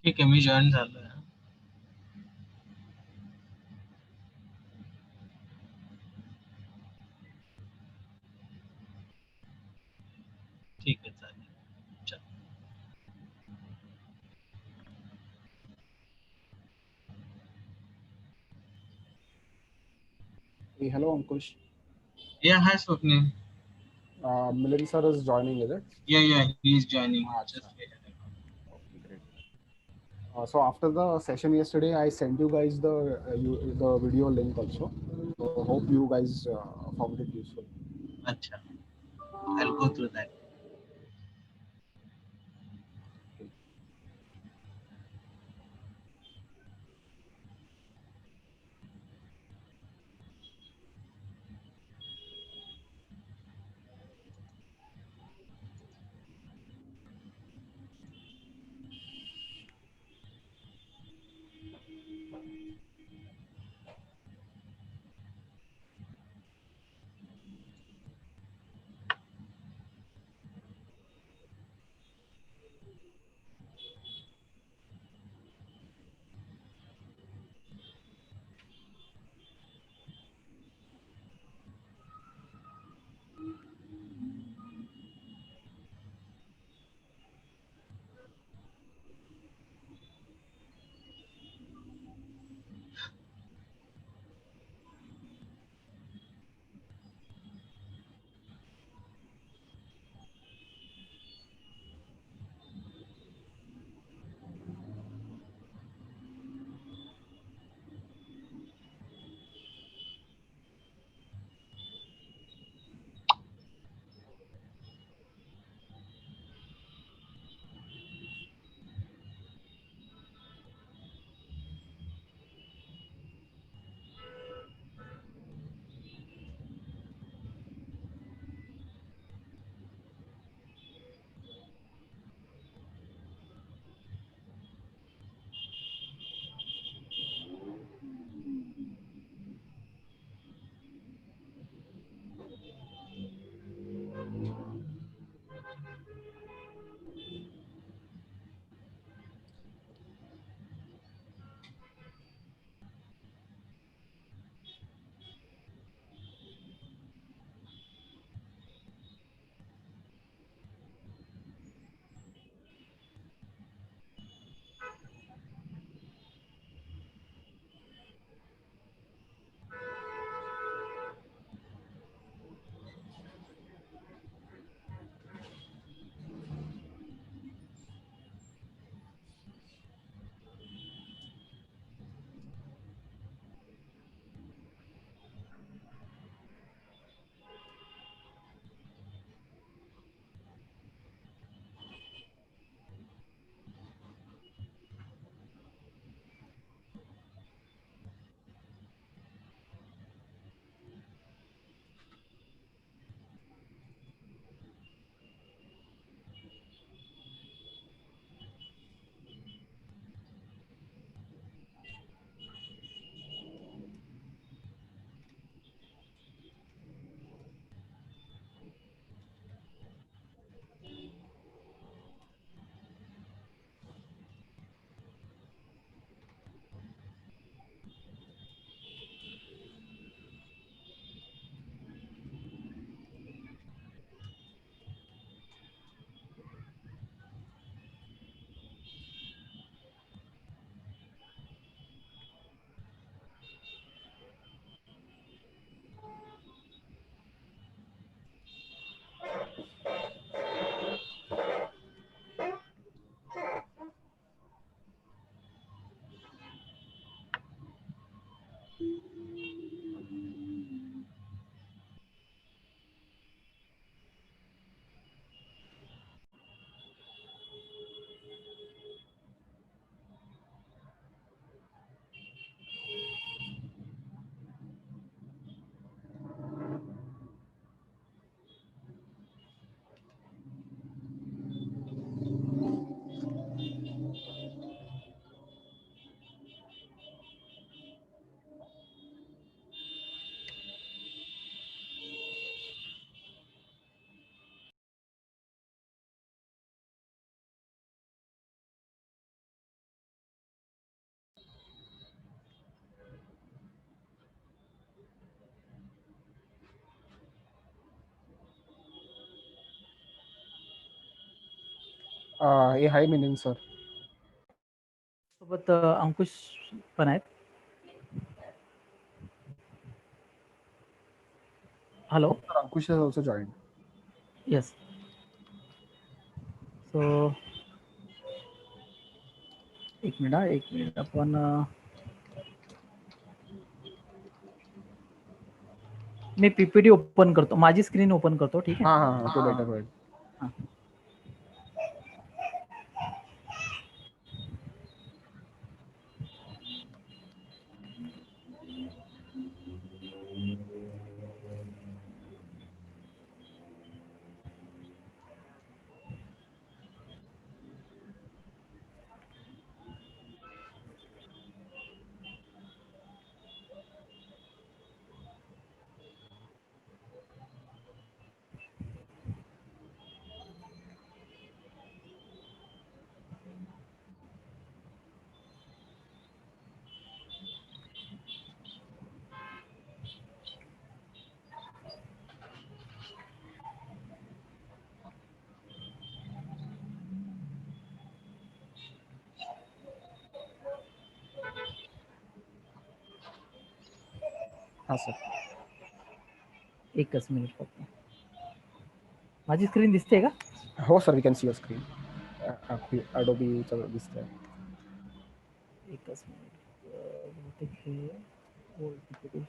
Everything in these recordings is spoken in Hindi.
ठीक आहे, मी जॉईन झालोय. ठीक आहे, चालेल. चल. Hey, hello, Ankush. Yeah, hi Swapnil. Milind sir is joining, is it? Yeah, he is joining. Just Acha. wait a second. Okay, great. So after the session yesterday, I sent you guys the video link also. So hope you guys found it useful. अच्छा, I'll go through that. Okay. Hey, hi, Minin sir. सोबत अंकुश पण आहेत. Hello. Sir, Ankush has also joined. Yes. So एक मिनिट आपण मी पीपीटी ओपन करतो, माझी स्क्रीन ओपन करतो. ठीक आहे. हाँ, तो बेटर होएगा. हां. हाँ सर. एकच मिनिट फक्त. माझी स्क्रीन दिसते का? हो sir, we can see your screen. Adobe चं दिसतंय. एकच मिनिट. बहुतेक हे old PPT.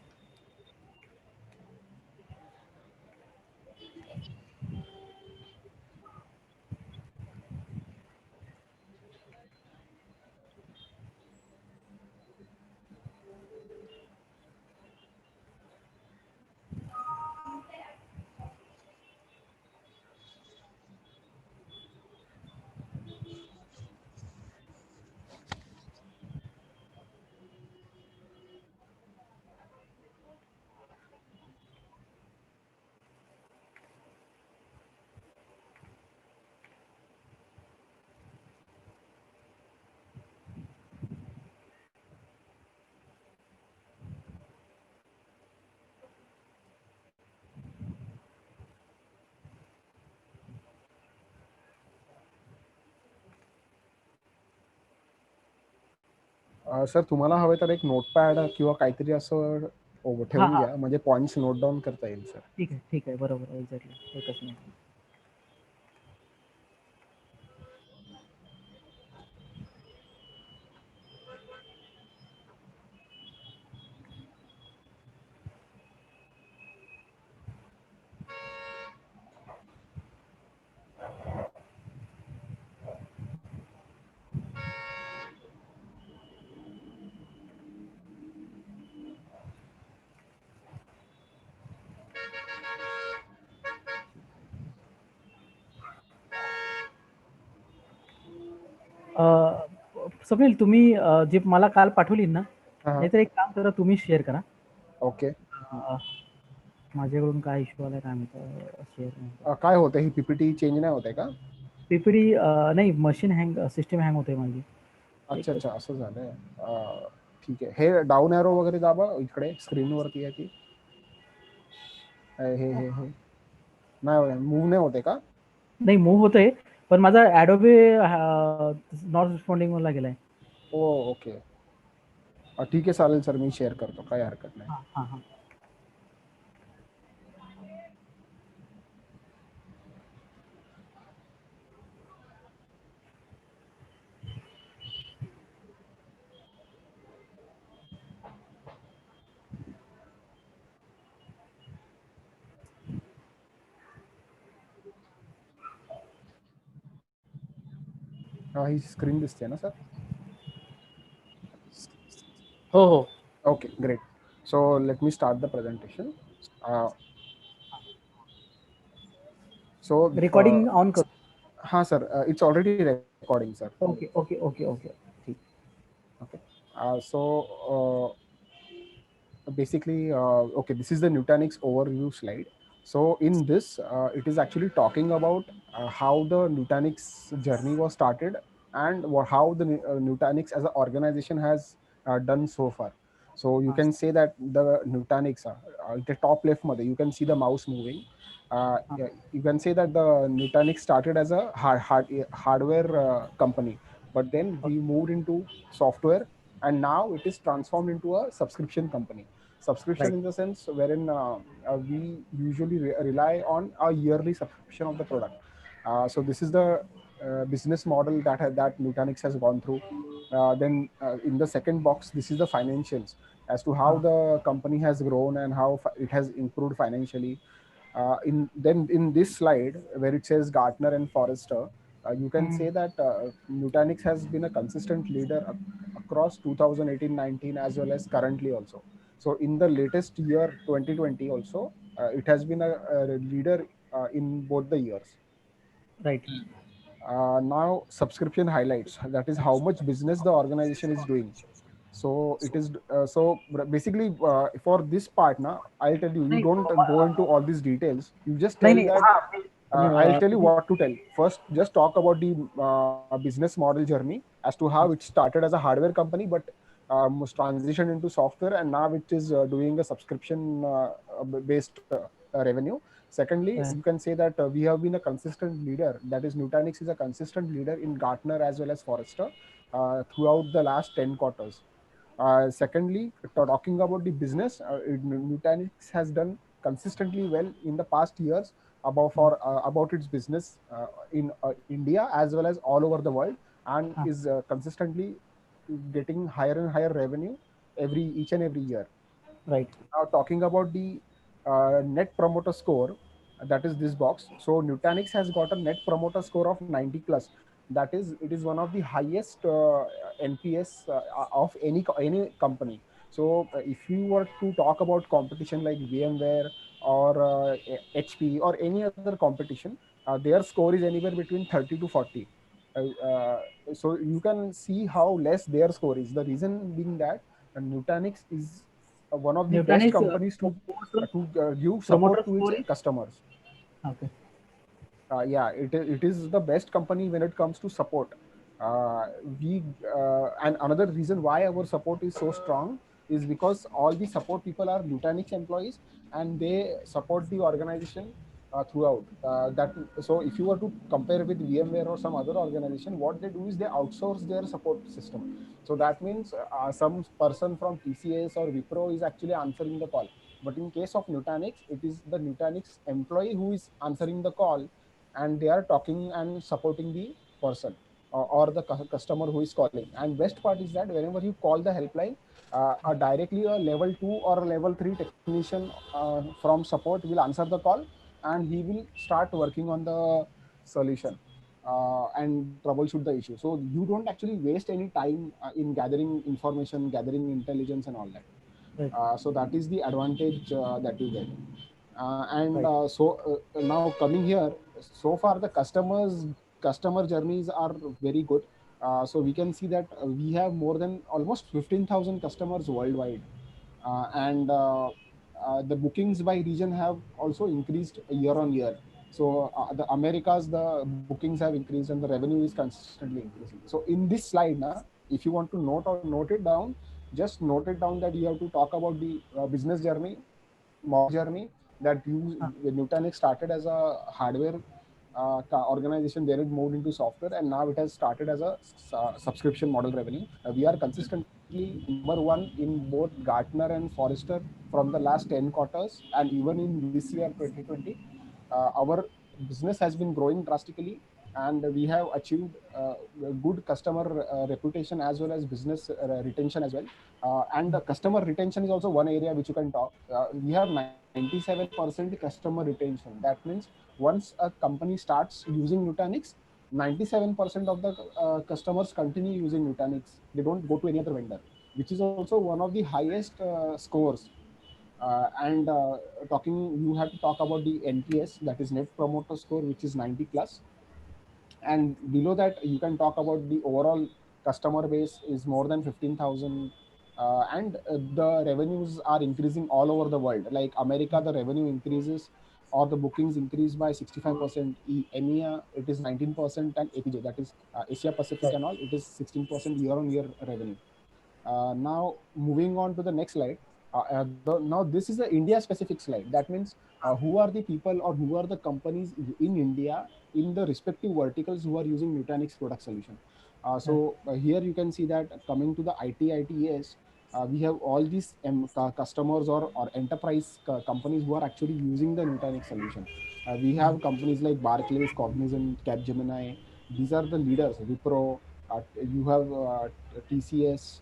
सर, तुम्हाला हवे तर एक नोटपॅड किंवा काहीतरी असं ठेवून हां. घ्या, म्हणजे पॉइंट्स नोट डाऊन करता येईल सर. ठीक आहे. बरोबर, एक्झॅक्टली. एकच मिनिट. स्वप्नील, तुम्ही जे मला काल पाठवली ना, हां. नाहीतर एक काम करा, तुम्ही शेअर करा. ओके. माझ्याकडून काय इश्यू आलाय काय माहिती. शेअर काय होतं, ही पीपीटी चेंज नाही होते का? पीपीटी नाही, मशीन हँग, सिस्टम हँग होते माझी. अच्छा, असं झालंय. ठीक आहे. हे डाऊन एरो वगैरे दाबा, इकडे स्क्रीनवरती आहे ती. हे नाही, मूव्ह नाही होते का? नाही, मूव्ह होतंय, पण माझा ॲडोबे नॉट रिस्पॉन्डिंग मला गेलाय. ओके. ठीक आहे, चालेल सर, मी शेअर करतो, काही हरकत नाही. हां. ही स्क्रीन दिसते ना सर? हो. Okay, great. So let me start the presentation. So recording on कर. हाँ sir, it's already recording sir. Okay. ठीक. Okay. Basically, okay, this is the Nutanix overview slide. So in this, it is actually talking about how the Nutanix journey was started and how the Nutanix as an organization has done so far. So you can say that the Nutanix, the top left mother, you can see the mouse moving. Yeah, you can say that the Nutanix started as a hardware company, but then we moved into software, and now it is transformed into a subscription company. Subscription Right. in the sense wherein we usually rely on a yearly subscription of the product. So this is the business model that Nutanix has gone through. Then in the second box, this is the financials as to how the company has grown and how it has improved financially. In this slide where it says Gartner and Forrester, you can say that Nutanix has been a consistent leader across 2018-19 as well as currently also. So in the latest year 2020 also, it has been a leader in both the years. Right. Now subscription highlights, that is how much business the organization is doing. So it is basically for this part now, I'll tell you, you नहीं don't go into all these details, you just नहीं tell नहीं that हाँ I'll tell you नहीं, what to tell. First, just talk about the business model journey as to how it started as a hardware company, but was transitioned into software, and now it is doing a subscription based revenue. Secondly, you can say that we have been a consistent leader. That is, Nutanix is a consistent leader in Gartner as well as Forrester throughout the last 10 quarters. Secondly, talking about the business, Nutanix has done consistently well in the past years about its business in India as well as all over the world, and is consistently getting higher and higher revenue each and every year. right. Now talking about the net promoter score, that is this box. So Nutanix has got a net promoter score of 90 plus. That is, it is one of the highest NPS of any company. So if you were to talk about competition like VMware or HP or any other competition, their score is anywhere between 30 to 40. So you can see how less their score is. The reason being that Nutanix is one of the best Nutanix companies to give promoter support to its score is customers. okay. Yeah, it is the best company when it comes to support. uh, we and another reason why our support is so strong is because all the support people are Nutanix employees, and they support the organization throughout that. So if you were to compare with VMware or some other organization, what they do is they outsource their support system. So that means some person from TCS or Wipro is actually answering the call. But in case of Nutanix, it is the Nutanix employee who is answering the call, and they are talking and supporting the person or the customer who is calling. And best part is that whenever you call the helpline, directly a level 2 or a level 3 technician from support will answer the call, and he will start working on the solution and troubleshoot the issue. So you don't actually waste any time in gathering information, gathering intelligence and all that. Right. So that is the advantage that you get. And Right. now coming here, so far the customer journeys are very good. So we can see that we have more than almost 15,000 customers worldwide, and the bookings by region have also increased year on year. So the Americas, the bookings have increased and the revenue is consistently increasing. So in this slide now, if you want to note it down, just note it down that you have to talk about the business journey, model journey, that Nutanix started as a hardware organization, then it moved into software, and now it has started as a subscription model revenue. We are consistently number one in both Gartner and Forrester from the last 10 quarters, and even in this year 2020, our business has been growing drastically, and we have achieved good customer reputation as well as business retention as well. And the customer retention is also one area which you can talk. We have 97% customer retention. That means once a company starts using Nutanix, 97% of the customers continue using Nutanix. They don't go to any other vendor, which is also one of the highest scores. And talking, you have to talk about the NPS, that is Net Promoter Score, which is 90 plus. And below that, you can talk about the overall customer base is more than 15,000. And the revenues are increasing all over the world. Like America, the revenue increases or the bookings increase by 65%. EMEA, it is 19%, and APJ, that is Asia Pacific Right. and all, it is 16% year on year revenue. Now moving on to the next slide. Now this is the India specific slide. That means who are the people or who are the companies in India in the respective verticals who are using Nutanix product solution. Here you can see that coming to the ITITS, we have all these customers or enterprise companies who are actually using the Nutanix solution. We have companies like Barclays, Cognizant, Capgemini. These are the leaders. Wipro. You have TCS,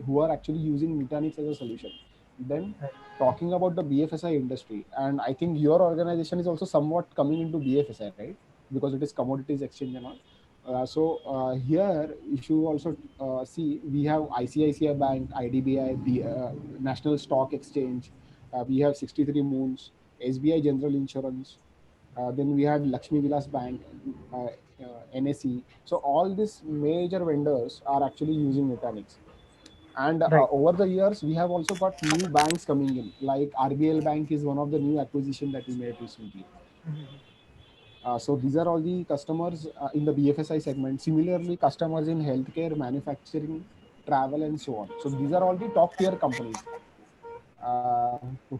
who are actually using Nutanix as a solution. Then talking about the BFSI industry, and I think your organization is also somewhat coming into BFSI, right? Because it is commodities exchange and all. Here, if you also see, we have ICICI Bank, IDBI, National Stock Exchange. We have 63 Moons, SBI General Insurance. Then we had Lakshmi Vilas Bank, NSE. So all these major vendors are actually using Nutanix. And Right. over the years, we have also got new banks coming in. Like RBL Bank is one of the new acquisition that we made recently. So these are all the customers in the BFSI segment. Similarly, customers in healthcare, manufacturing, travel, and so on. So these are all the top tier companies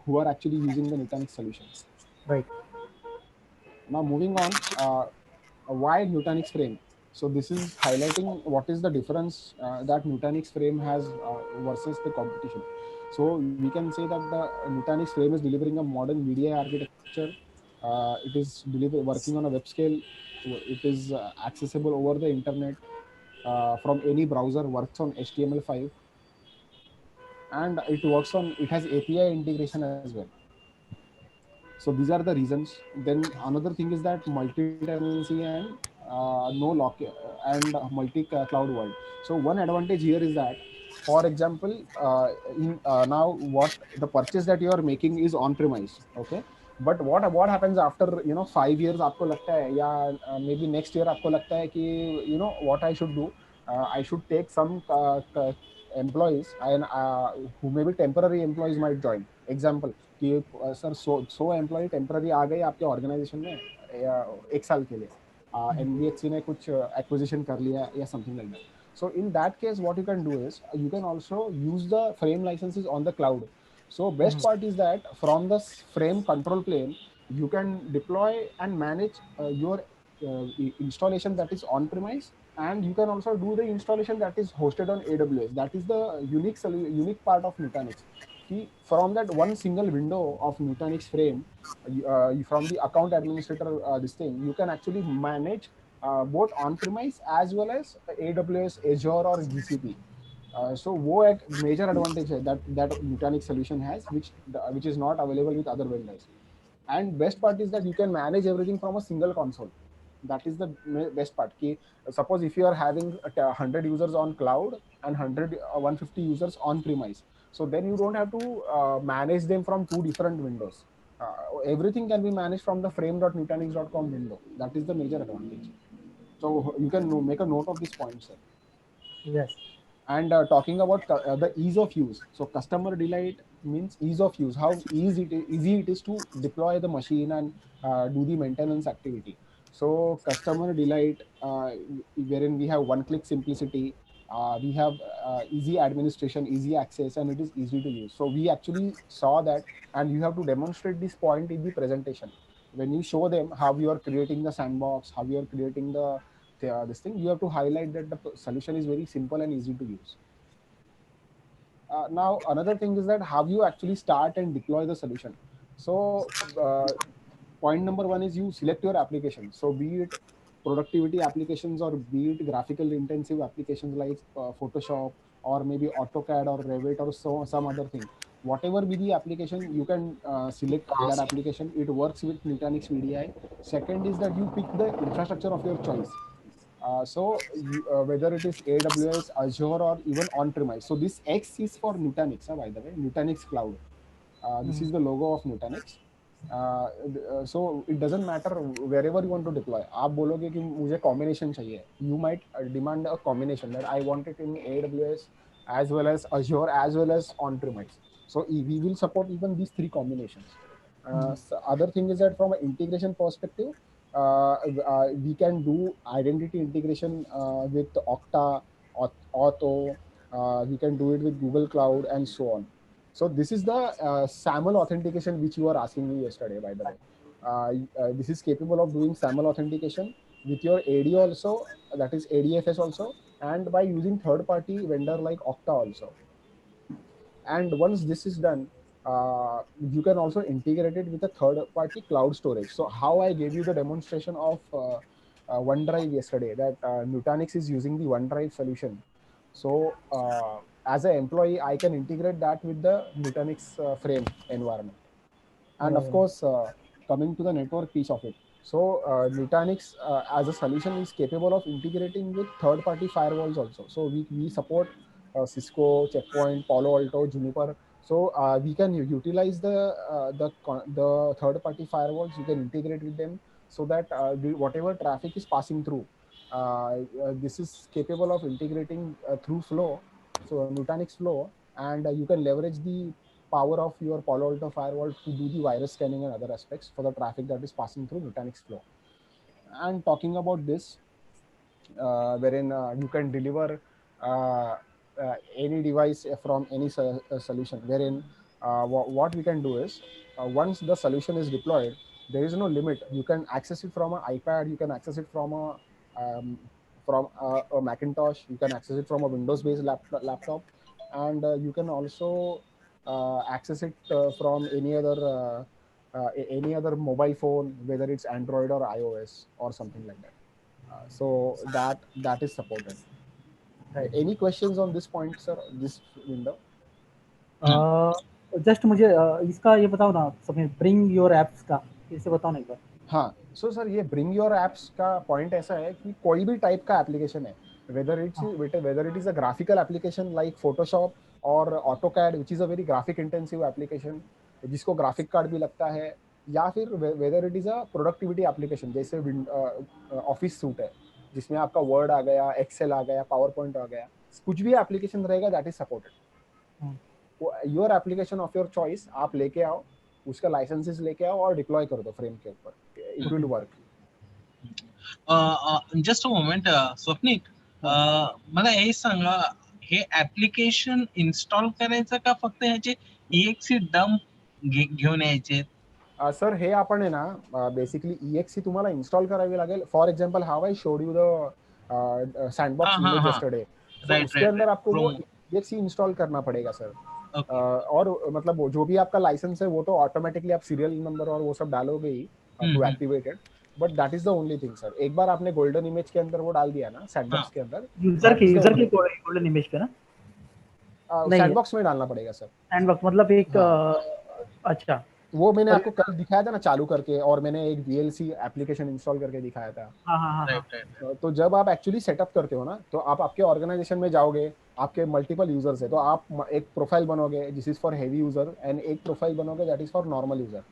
who are actually using the Nutanix solution. Right. Now moving on, why Nutanix frame? So this is highlighting what is the difference that Nutanix frame has versus the competition. So we can say that the Nutanix frame is delivering a modern VDI architecture. It is working on a web scale. It is accessible over the internet from any browser. Works on HTML5, and it has API integration as well. So these are the reasons. Then another thing is that multi-tenancy and no lock and multi-cloud world. So one advantage here is that, for example, in now what the purchase that you are making is on-premise, okay? But what happens after 5 years? आपको लगता है या maybe next year आपको लगता है कि what I should do? I should take some employees and who maybe temporary employees might join. Example कि सर 100 एम्प्लॉय टेम्पररी आ गए आपके ऑर्गेनाइजेशन में एक साल के लिए एनबीएफसी ने कुछ एक्विजिशन कर लिया या something like that. So in that case, what you can do is you can also use the frame licenses on the cloud. So best part is that from the frame control plane, you can deploy and manage your installation that is on premise, and you can also do the installation that is hosted on AWS. That is the unique part of Nutanix. From that one single window of Nutanix frame, from the account administrator, this thing, you can actually manage both on-premise as well as AWS, Azure, or GCP. So वो एक major advantage है that Nutanix solution has, which is not available with other vendors. And best part is that you can manage everything from a single console. That is the best part. Suppose if you are having 100 users on cloud and 150 users on premise, so then you don't have to manage them from two different windows. Everything can be managed from the frame.nutanix.com window. That is the major advantage. So you can make a note of this point, sir. Yes. And talking about the ease of use, so customer delight means ease of use, how easy it is to deploy the machine and do the maintenance activity. So customer delight, wherein we have one click simplicity, we have easy administration, easy access, and it is easy to use. So we actually saw that, and you have to demonstrate this point in the presentation. When you show them how you are creating the sandbox, how you are creating this thing, you have to highlight that the solution is very simple and easy to use. Now another thing is that how you actually start and deploy the solution. So point number one is you select your application. So be it productivity applications or be it graphical intensive applications like Photoshop or maybe AutoCAD or Revit or some other thing. Whatever be the application, you can select that application. It works with Nutanix VDI. Second is that you pick the infrastructure of your choice. Whether it is AWS, Azure, or even on-premise. So this X is for Nutanix, by the way, Nutanix Cloud. This is the logo of Nutanix. So it doesn't matter wherever you want to deploy. आप बोलोगे कि मुझे combination चाहिए. You might demand a combination that I want it in AWS as well as Azure as well as on-premise. So we will support even these three combinations. So other thing is that from an integration perspective, we can do identity integration with Okta, Auth, You can do it with Google Cloud and so on. So this is the SAML authentication which you were asking me yesterday, by the way. This is capable of doing SAML authentication with your AD also, that is ADFS also, and by using third-party vendor like Okta also. And once this is done, you can also integrate it with a third-party cloud storage. So how I gave you the demonstration of OneDrive yesterday, that Nutanix is using the OneDrive solution. So as an employee, I can integrate that with the Nutanix frame environment. And of course, coming to the network piece of it. So Nutanix as a solution is capable of integrating with third-party firewalls also. So we support Cisco, Checkpoint, Palo Alto, Juniper. So we can utilize the third-party firewalls. You can integrate with them so that whatever traffic is passing through, this is capable of integrating through Flow. So Nutanix Flow, and you can leverage the power of your Palo Alto firewall to do the virus scanning and other aspects for the traffic that is passing through Nutanix Flow. And talking about this, wherein you can deliver any device from any solution, wherein what we can do is, once the solution is deployed, there is no limit. You can access it from an iPad, you can access it from a Macintosh, you can access it from a Windows-based laptop, and you can also access it from any other mobile phone, whether it's Android or iOS or something like that. So that is supported. Right. Any questions on this point, sir? This window? Just मुझे इसका ये बताओ ना, समीर, ब्रिंग योर एप्स का इसे बताओ ना एक बार. हाँ, सो सर ये ब्रिंग योर एप्स का पॉइंट ऐसा है कि कोई भी टाइप का एप्लीकेशन है, whether it is a graphical application like Photoshop और AutoCAD which is a very graphic intensive application जिसको ग्राफिक कार्ड भी लगता है, या फिर whether it is a productivity application जैसे ऑफिस सूट है जिसमें आपका वर्ड आ गया, एक्सेल आ गया, पावर पॉइंट आ गया, कुछ भी एप्लीकेशन रहेगा that is supported. Your application of your choice आप लेके आओ, उसका लाइसेंसेस लेके आओ और डिप्लॉय कर दो फ्रेम के ऊपर. It will work. Just a moment Swapnik, मला हे सांगा, हे ऍप्लिकेशन इन्स्टॉल करायचं का फक्त ह्याचे EXE डंप घेऊन यायचे? सर हे आपण आहे ना बेसिकली EXE तुम्हाला इन्स्टॉल करावी लागेल. For example how I showed you the sandbox image yesterday, तो उसके अंदर आपको वो EXE इंस्टॉल करना पड़ेगा सर. और मतलब जो भी आपका लाइसेंस है वो तो ऑटोमेटिकली आप सीरियल नंबर और वो सब डालोगे ही to activate it, but that is the only thing sir. एक बार आपने गोल्डन इमेज के अंदर वो डाल दिया ना सैंडबॉक्स के अंदर, यूजर की गोल्डन इमेज पे ना सैंडबॉक्स में डालना पड़ेगा सर. सैंडबॉक्स मतलब एक अच्छा, वो मैंने आपको कल दिखाया था ना चालू करके, और मैंने एक VLC एप्लीकेशन इंस्टॉल करके दिखाया था. हाँ. तो जब आप एक्चुअली सेटअप करते हो ना, तो आप आपके ऑर्गेनाइजेशन में जाओगे, आपके मल्टीपल यूजर्स है, तो आप एक प्रोफाइल बनोगे this is for heavy user, and एक प्रोफाइल बनोगे that is for normal user.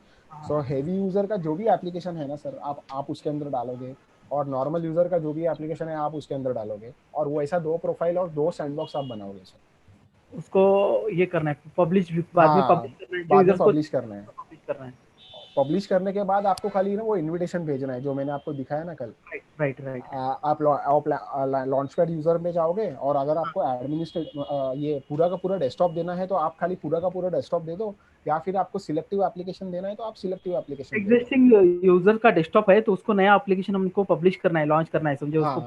So heavy user का जो भी एप्लीकेशन है ना सर, आप उसके अंदर डालोगे, और नॉर्मल यूजर का जो भी एप्लीकेशन है आप उसके अंदर डालोगे, और वो ऐसा 2 प्रोफाइल और 2 सैंडबॉक्स आप बनाओगे सर. उसको ये करना है पब्लिश, बाद में पब्लिश करना है. पब्लिश करने के बाद आपको खाली ना वो इनविटेशन भेजना है जो मैंने आपको दिखाया ना कल. राइट. आप लॉन्चपैड यूजर में जाओगे, और अगर आपको एडमिनिस्ट्रेट ये पूरा का पूरा डेस्कटॉप देना है तो आप खाली पूरा का पूरा डेस्कटॉप दे दो, या फिर आपको सिलेक्टिव एप्लीकेशन देना है तो आप सिलेक्टिव एप्लीकेशन. एग्जिस्टिंग यूजर का डेस्कटॉप है तो उसको नया एप्लीकेशन हमको पब्लिश करना है, लॉन्च करना है, समझे. उसको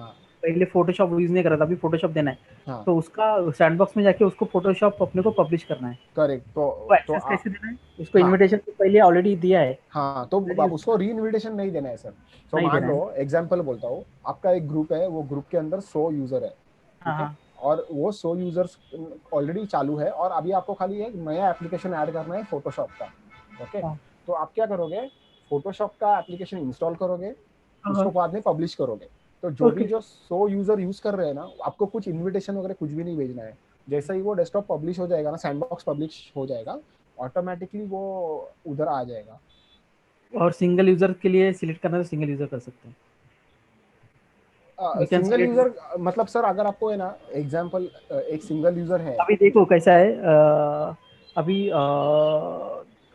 पहले फोटोशॉप यूज नहीं कर रहा था, अभी फोटोशॉप देना है. तो उसका सैंडबॉक्स में जाके उसको फोटोशॉप अपने को पब्लिश करना है. करेक्ट. तो एक्सेस कैसे देना है उसको? इनविटेशन तो पहले ऑलरेडी दिया है. हाँ, तो आप उसको री इनविटेशन नहीं देना है सर. तो मान लो एग्जांपल बोलता हूँ, आपका एक ग्रुप है, वो ग्रुप के अंदर 100 यूजर है, ठीक है, और वो 100 यूजर्स ऑलरेडी चालू है, और अभी आपको खाली एक नया एप्लीकेशन ऐड करना है फोटोशॉप का. ओके, तो आप क्या करोगे, फोटोशॉप का एप्लीकेशन इंस्टॉल करोगे, उसको बाद में पब्लिश करोगे. तो जो 100 यूजर यूज कर रहे हैं ना, आपको कुछ इनविटेशन वगैरह कुछ भी नहीं भेजना है. जैसे ही वो डेस्कटॉप पब्लिश हो जाएगा ना, सैंडबॉक्स पब्लिश हो जाएगा, ऑटोमेटिकली वो उधर आ जाएगा. और सिंगल यूजर के लिए सिलेक्ट करना है तो सिंगल यूजर कर सकते हैं. सिंगल यूजर मतलब सर अगर आपको है ना एग्जांपल एक सिंगल यूजर है, अभी देखो कैसा है, अभी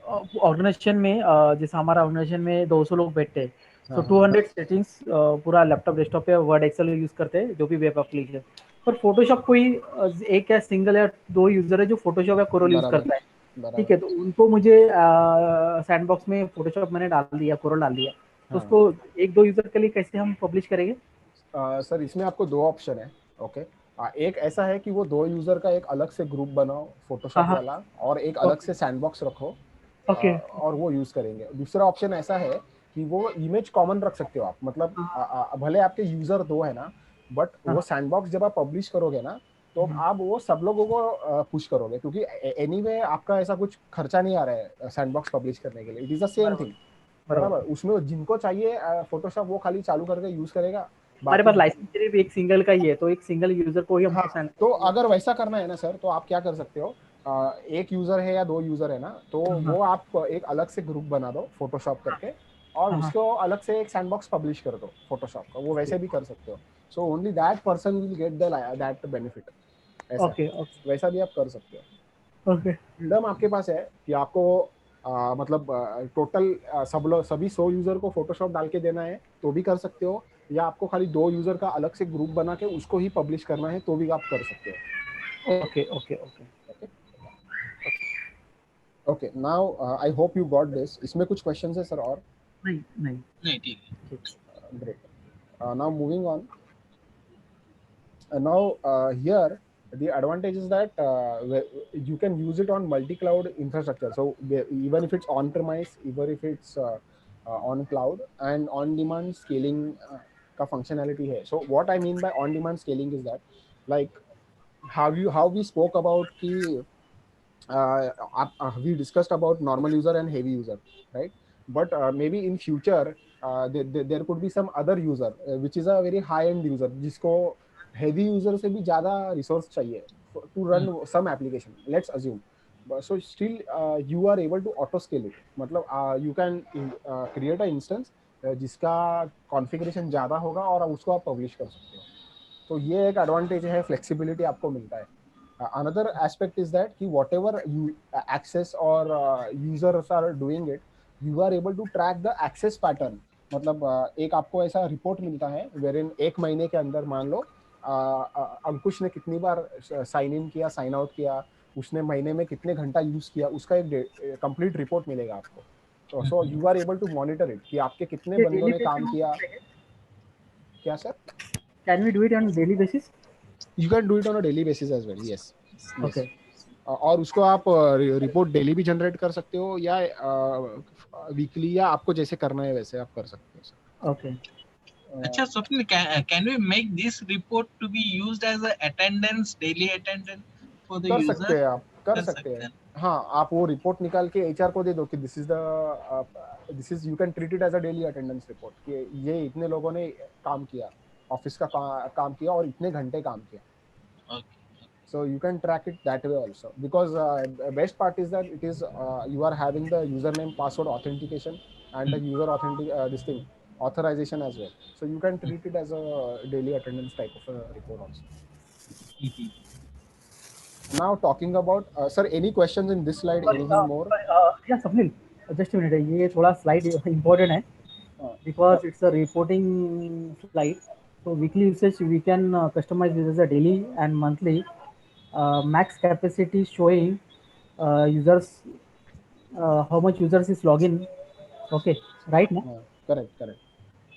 ऑर्गेनाइजेशन में जैसे हमारा ऑर्गेनाइजेशन में 200 लोग बैठते हैं, तो 200 सेटिंग्स पूरा लैपटॉप डेस्कटॉप पे वर्ड एक्सेल यूज करते हैं, जो भी वेब एप्लीकेशन. पर फोटोशॉप कोई एक या सिंगल या 2 यूजर है जो फोटोशॉप या कोरल यूज बराबर करता है, बराबर। ठीक है, तो उनको मुझे सैंडबॉक्स में फोटोशॉप मैंने डाल दिया, कोरल डाल दिया, तो हाँ उसको 1-2 यूजर के लिए कैसे हम पब्लिश करेंगे? सर इसमें आपको दो ऑप्शन है। ओके, एक ऐसा है कि वो दो यूजर का एक अलग से ग्रुप बनाओ हाँ फोटोशॉप हाँ। वाला, और एक अलग ओके से सैंडबॉक्स रखो, ओके। और वो यूज करेंगे। दूसरा ऑप्शन ऐसा है कि वो इमेज कॉमन रख सकते हो आप, मतलब हाँ भले आपके यूजर दो है ना, बट वो हाँ। सैंडबॉक्स जब आप पब्लिश करोगे ना, तो आप वो सब लोगों को पुश करोगे, क्योंकि एनीवे आपका ऐसा कुछ खर्चा नहीं आ रहा है सैंडबॉक्स पब्लिश करने के लिए। इट इज द सेम बराबर थिंग, बराबर। बराबर। उसमें जिनको चाहिए फोटोशॉप वो खाली चालू करके यूज करेगा, हमारे बाकी पास लाइसेंस सिर्फ एक सिंगल का ही है, तो एक सिंगल यूजर को ही हाँ। हमको सेंड तो करना अगर वैसा करना है ना सर, तो आप क्या कर सकते हो, एक यूजर है या दो यूजर है ना, तो है। हाँ वो आप एक अलग से ग्रुप बना दो फोटोशॉप करके, और हाँ हाँ। उसको अलग से एक सैंडबॉक्स पब्लिश कर दो फोटोशॉप का, वो वैसे भी कर सकते हो। So only that person will get the that benefit. ऐसा है, ओके ओके वैसा भी आप कर सकते हो। ओके। फ्रीडम आपके पास है कि आपको मतलब टोटल सभी 100 यूजर को फोटोशॉप डाल के देना है तो भी कर सकते हो, या आपको खाली दो यूजर का अलग से ग्रुप बना के उसको ही पब्लिश करना है तो भी आप कर सकते हो। Okay okay okay. Okay okay, now I hope you got this. इसमें कुछ क्वेश्चंस है सर और? नहीं नहीं। नहीं ठीक है। ठीक। Great. Now moving on. Now here the advantage is that you can use it on multi-cloud infrastructure. So even if it's on-premise, even if it's on cloud, and on-demand scaling का functionality है. So what I mean by on-demand scaling is that, like how we spoke about कि we discussed about normal user and heavy user, right? But maybe in future there could be some other user which is a very high end user जिसको heavy user से भी ज़्यादा resource चाहिए to run some application, let's assume. So still you are able to auto scale it, मतलब you can create a instance जिसका configuration ज़्यादा होगा और उसको आप publish कर सकते हो। तो ये एक एडवांटेज है, फ्लेक्सिबिलिटी आपको मिलता है। Another aspect is that कि whatever you access or users are doing it, you are able to track the access pattern। मतलब एक आपको ऐसा रिपोर्ट मिलता है wherein एक महीने के अंदर मान लो अंकुश ने कितनी बार साइन इन किया, साइन आउट किया, उसने महीने में कितने घंटा यूज किया, उसका एक कंप्लीट रिपोर्ट मिलेगा आपको। तो so you are able to monitor it कि आपके कितने ये बंदों डेली ने बेसिस काम में किया। होता है? क्या sir? Can we do it on daily basis? You can do it on a daily basis as well, yes yes। Okay और उसको आप रिपोर्ट डेली भी जनरेट कर सकते हो या वीकली, या आपको जैसे करना है वैसे आप कर सकते हो सर। ओके। अच्छा Swapnil, can we make this report to be used as a attendance, daily attendance for the कर user? सकते हैं, आप कर कर सकते सकते हैं। हैं। हाँ, आप वो रिपोर्ट निकाल के एचआर को दे दो कि this is you can treat it as a daily attendance report कि ये इतने लोगों ने काम किया, ऑफिस का काम किया और इतने घंटे काम किया। Okay. So you can track it that way also, because best part is that it is you are having the username password authentication and the user this thing authorization as well, so you can treat it as a daily attendance type of a report also. Now talking about sir, any questions in this slide, anything more? या स्वप्निल, जस्ट अ मिनट, ये थोड़ा स्लाइड इंपॉर्टेंट है because it's a reporting slide. So weekly usage we can customize this as a daily and monthly. Max capacity showing users, how much users is login. Okay, right now. Correct.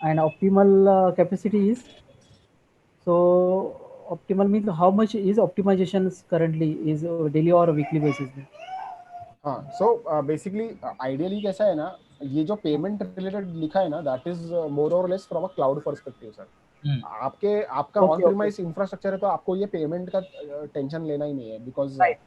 And optimal capacity is, so optimal means how much is optimizations currently is daily or weekly basis. हाँ, सो बेसिकली आइडियली कैसा है ना, ये जो पेमेंट रिलेटेड लिखा है ना, that is more or less from a cloud perspective sir. आपका on Okay, okay. Premise infrastructure है तो आपको ये पेमेंट का टेंशन लेना ही नहीं है, बिकॉज Right.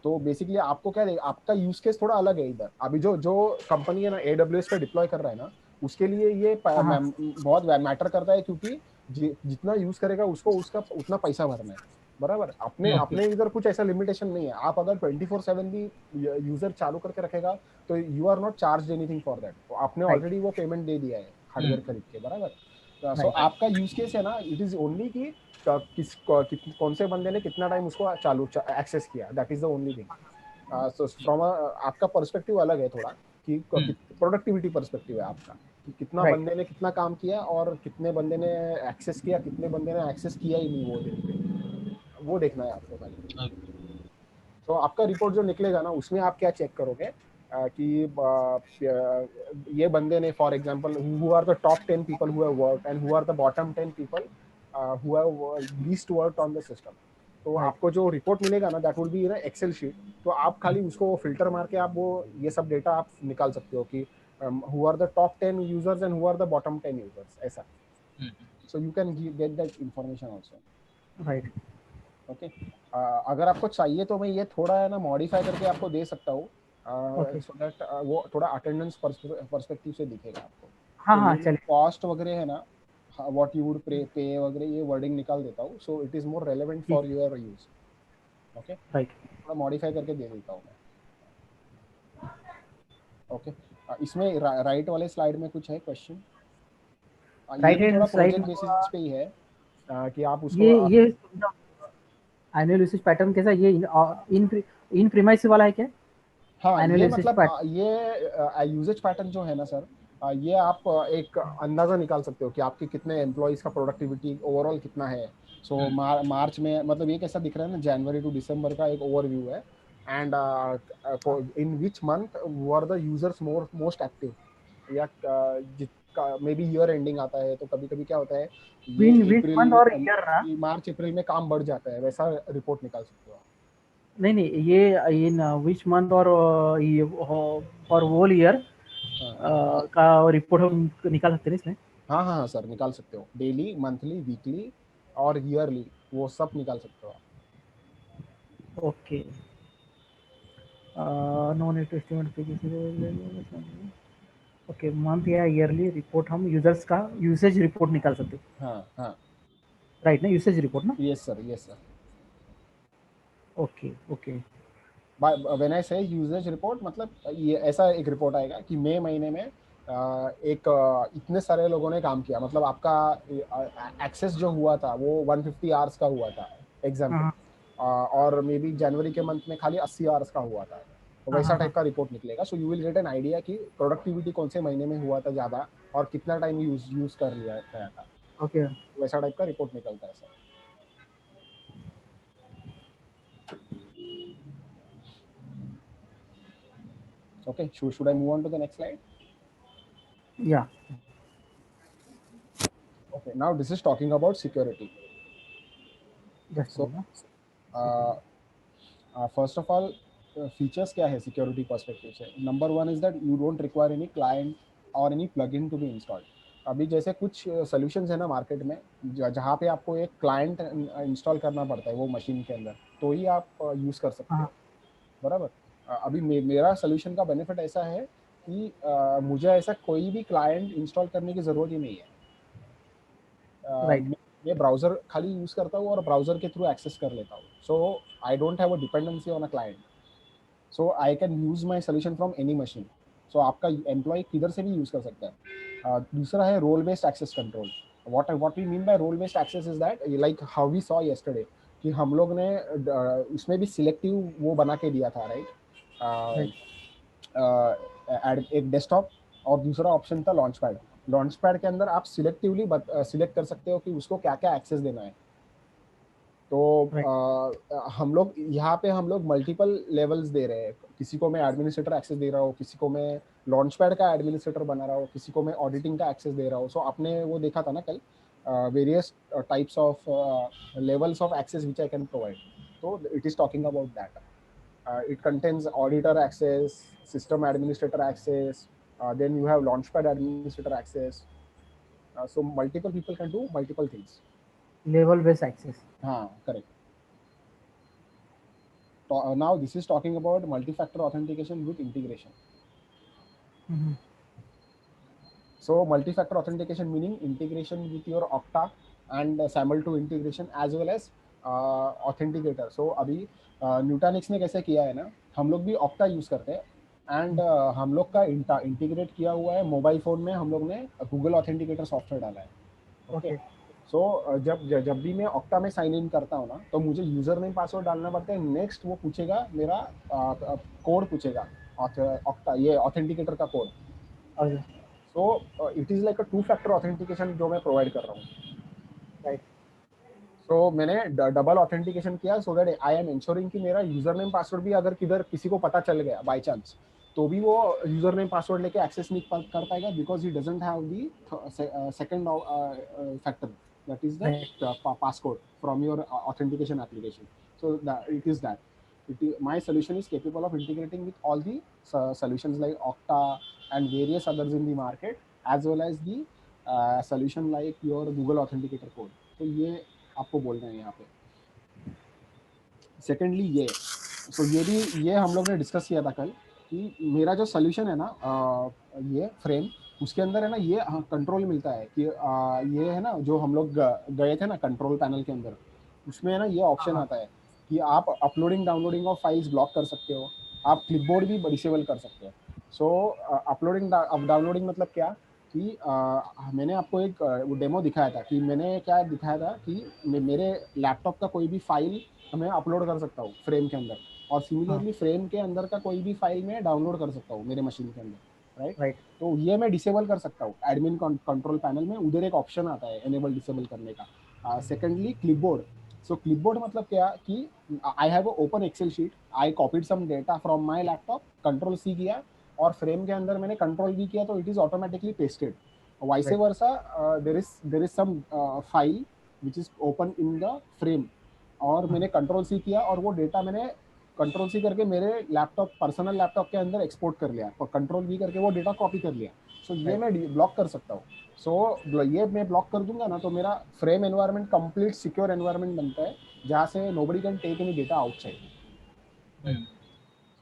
तो बेसिकली आपको क्या देगा, आपका यूज केस थोड़ा अलग है इधर। अभी जो कंपनी है ना AWS पे डिप्लॉय कर रहा है ना, उसके लिए ये बहुत मैटर करता है, क्योंकि जितना यूज करेगा उसको उसका उतना पैसा भरना है, बराबर। अपने इधर कुछ ऐसा लिमिटेशन नहीं है। आप अगर 24/7 भी यूजर चालू करके रखेगा तो you are not charge anything for that, तो आपने ऑलरेडी वो पेमेंट दे दिया है हार्डवेयर खरीद के, बराबर। सो आपका यूज केस है ना, इट इज ओनली कि कौन से बंदे ने कितना टाइम उसको एक्सेस किया, that is the only thing. So from आपका पर्सपेक्टिव अलग है थोड़ा, कि प्रोडक्टिविटी पर्सपेक्टिव है आपका, कि कितना बंदे ने कितना काम किया और कितने बंदे ने एक्सेस किया, कितने बंदे ने एक्सेस किया ही नहीं वो दिन पे। वो देखना है आपको खाली। Okay. तो आपका रिपोर्ट जो निकलेगा ना उसमें आप क्या चेक करोगे कि ये बंदे ने for example who are the top 10 people who have worked and who are the bottom 10 people who have least worked on the system. तो Right. आपको जो रिपोर्ट मिलेगा ना that will be in Excel sheet. तो आप खाली उसको फिल्टर मार के आप वो ये सब डेटा आप निकाल सकते हो कि who are the top 10 users and who are the bottom 10 users ऐसा। So you can get that information also. Right. Okay अगर आपको चाहिए तो मैं ये थोड़ा है ना मॉडिफाई करके आपको दे सकता हूँ Okay. सो दैट वो थोड़ा अटेंडेंस पर्सपेक्टिव से दिखेगा आपको। हाँ तो हाँ ये चलिए। कॉस्ट वगैरह है ना व्हाट यू वुड पे वगैरह ये वर्डिंग निकाल देता हूँ so it is more relevant ठीक। For your use. Okay Right. थोड़ा मॉडिफाई करके दे देता हूँ मैं। ओके इसमें राइट वाले स्लाइड में कुछ है क्वेश्चन? ये Right भी थोड़ा hand side प्रोजेक्ट में बेसिस पे ही है कि आप उसको ये एनुअल यूसेज पैटर्न कैसा, ये इन प्रीमाइस वाला है क्या? हाँ एनुअल ये यूसेज मतलब पैटर्न। ये यूजेज पैटर्न जो है ना सर ये आप एक अंदाजा निकाल सकते हो कि आपके कितने एम्प्लॉइज का प्रोडक्टिविटी ओवरऑल कितना है। सो मार्च में मतलब ये कैसा दिख रहा है ना जनवरी टू दिसंबर का एक ओवरव्यू है and in which month were the users most active या मे बी ईयर एंडिंग आता है तो कभी कभी क्या होता है ये विन विच मंथ और ईयर ना? अप्रैल मार्च अप्रैल में काम बढ़ जाता है वैसा रिपोर्ट निकाल सकते हो आप। नहीं नहीं, ये इन विच मंथ और फॉर होल ईयर का रिपोर्ट हम निकाल सकते हैं इसमें? हाँ हाँ हाँ सर निकाल सकते हो डेली मंथली वीकली और ईयरली वो सब निकाल सकते हो आप। Okay. No need to estimate. Okay, month या ईयरली रिपोर्ट हम यूजर्स का यूसेज रिपोर्ट निकाल सकते हैं। हाँ हाँ राइट ना, यूसेज रिपोर्ट ना? Yes sir yes sir. Okay okay. When I say usage report मतलब ये ऐसा एक रिपोर्ट आएगा कि मई महीने में इतने सारे लोगों ने काम किया मतलब आपका एक्सेस जो हुआ था वो 150 आवर्स का हुआ था एग्जाम्पल और मे बी जनवरी के मंथ में खाली 80 आवर्स का हुआ था तो वैसा टाइप का रिपोर्ट निकलेगा। So you will get an idea कि प्रोडक्टिविटी कौन से महीने में हुआ था ज़्यादा और कितना टाइम यूज कर लिया गया था। ओके। वैसा टाइप का रिपोर्ट निकलता है sir. Okay, should I move on to the next slide? या Okay, now this is talking about security. Just So first of all features क्या है security perspective से? Number one is that you don't require any client or any plugin to be installed. अभी जैसे कुछ solutions है ना मार्केट में जहाँ पे आपको एक क्लाइंट इंस्टॉल करना पड़ता है वो मशीन के अंदर तो ही आप यूज कर सकते हो बराबर। अभी मेरा सोल्यूशन का बेनिफिट ऐसा है कि मुझे ऐसा कोई भी क्लाइंट इंस्टॉल करने की जरूरत ही नहीं है। राइट। मैं ब्राउजर खाली यूज करता हूँ और ब्राउजर के थ्रू एक्सेस कर लेता हूँ। So I don't have a dependency on a client so I can use my solution from any machine. So आपका एम्प्लॉय किधर से भी यूज कर सकता है। दूसरा है role based access control. What we mean by role based access is that like how we saw yesterday कि हम लोग ने उसमें भी सिलेक्टिव वो बना के दिया था राइट। एक डेस्कटॉप और दूसरा ऑप्शन था लॉन्च पैड। लॉन्च पैड के अंदर आप सिलेक्टिवली सिलेक्ट कर सकते हो कि उसको क्या क्या एक्सेस देना है। तो हम लोग यहाँ पे हम लोग मल्टीपल लेवल्स दे रहे हैं। किसी को मैं एडमिनिस्ट्रेटर एक्सेस दे रहा हूँ, किसी को मैं लॉन्च पैड का एडमिनिस्ट्रेटर बना रहा हूँ, किसी को मैं ऑडिटिंग का एक्सेस दे रहा हूँ। सो आपने वो देखा था ना कल various types of levels of access which I can provide. तो it is talking about that. It contains auditor access, system administrator access, then you have launchpad administrator access. So multiple people can do multiple things. Level based access. Correct. Now this is talking about multi-factor authentication with integration. So multi-factor authentication meaning integration with your Okta and SAML 2 integration as well as authenticator. So अभी न्यूटानिक्स ने कैसे किया है ना, हम लोग भी Okta यूज करते हैं एंड हम लोग का इंटीग्रेट किया हुआ है मोबाइल फोन में। हम लोग ने गूगल ऑथेंटिकेटर सॉफ्टवेयर डाला है। ओके सो जब भी मैं Okta में साइन इन करता हूँ ना तो मुझे यूजर नेम पासवर्ड डालना पड़ता है। नेक्स्ट वो पूछेगा मेरा कोड पूछेगा Okta ये ऑथेंटिकेटर का code. So it is like a two-factor authentication जो मैं प्रोवाइड कर रहा हूँ। राइट। तो मैंने डबल ऑथेंटिकेशन किया so that I am ensuring कि मेरा यूजर नेम पासवर्ड भी अगर किधर किसी को पता चल गया बाय चांस तो भी वो यूजर नेम पासवर्ड लेके एक्सेस नहीं कर पाएगा because he doesn't have the second factor that is the passcode from your authentication application. So it is that my solution is capable of integrating with all the solutions like Okta and various others in the market as well as the solution like your Google Authenticator code. तो ये आपको बोलना है यहाँ पे. सेकेंडली ये हम लोग ने डिस्कस किया था कल कि मेरा जो सोल्यूशन है ना ये फ्रेम उसके अंदर है ना ये कंट्रोल मिलता है कि ये है ना जो हम लोग गए थे ना कंट्रोल पैनल के अंदर उसमें है ना ये ऑप्शन आता है कि आप uploading downloading of files block कर सकते हो, आप क्लिपबोर्ड भी डिसेबल कर सकते हो. सो अपलोडिंग डाउनलोडिंग मतलब क्या कि मैंने आपको एक डेमो दिखाया था कि मैंने क्या दिखाया था कि मेरे लैपटॉप का कोई भी फाइल मैं अपलोड कर सकता हूँ फ्रेम के अंदर और सिमिलरली फ्रेम के अंदर का कोई भी फाइल मैं डाउनलोड कर सकता हूँ मेरे मशीन के अंदर. राइट. तो ये मैं डिसेबल कर सकता हूँ एडमिन कंट्रोल पैनल में, उधर एक ऑप्शन आता है एनेबल डिसेबल करने का. Secondly clipboard. सो क्लिपबोर्ड मतलब क्या कि I have open Excel sheet, I copied some data from my laptop, control C किया और फ्रेम के अंदर मैंने कंट्रोल वी किया तो it is automatically pasted. Vice versa there is some file which is open in the frame और मैंने कंट्रोल सी किया और वो डेटा मैंने कंट्रोल सी करके मेरे लैपटॉप पर्सनल लैपटॉप के अंदर एक्सपोर्ट कर लिया और कंट्रोल वी करके वो डेटा कॉपी कर लिया. सो ये मैं ब्लॉक कर सकता हूँ. सो ये मैं ब्लॉक कर दूंगा ना तो मेरा frame environment complete secure environment बनता है जहाँ से nobody can take any data outside.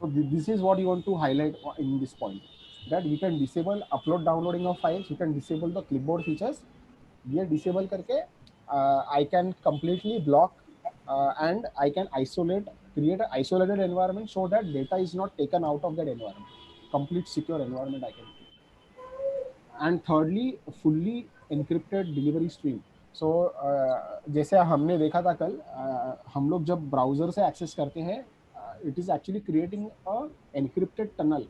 So this is what you want to highlight in this point, that we can disable upload downloading of files, we can disable the clipboard features. ये disable करके I can completely block and I can create an isolated environment so that data is not taken out of that environment. Complete secure environment I can create. And thirdly, fully encrypted delivery stream. So जैसे हमने देखा था कल हम लोग जब ब्राउजर से एक्सेस करते हैं it is actually creating a encrypted tunnel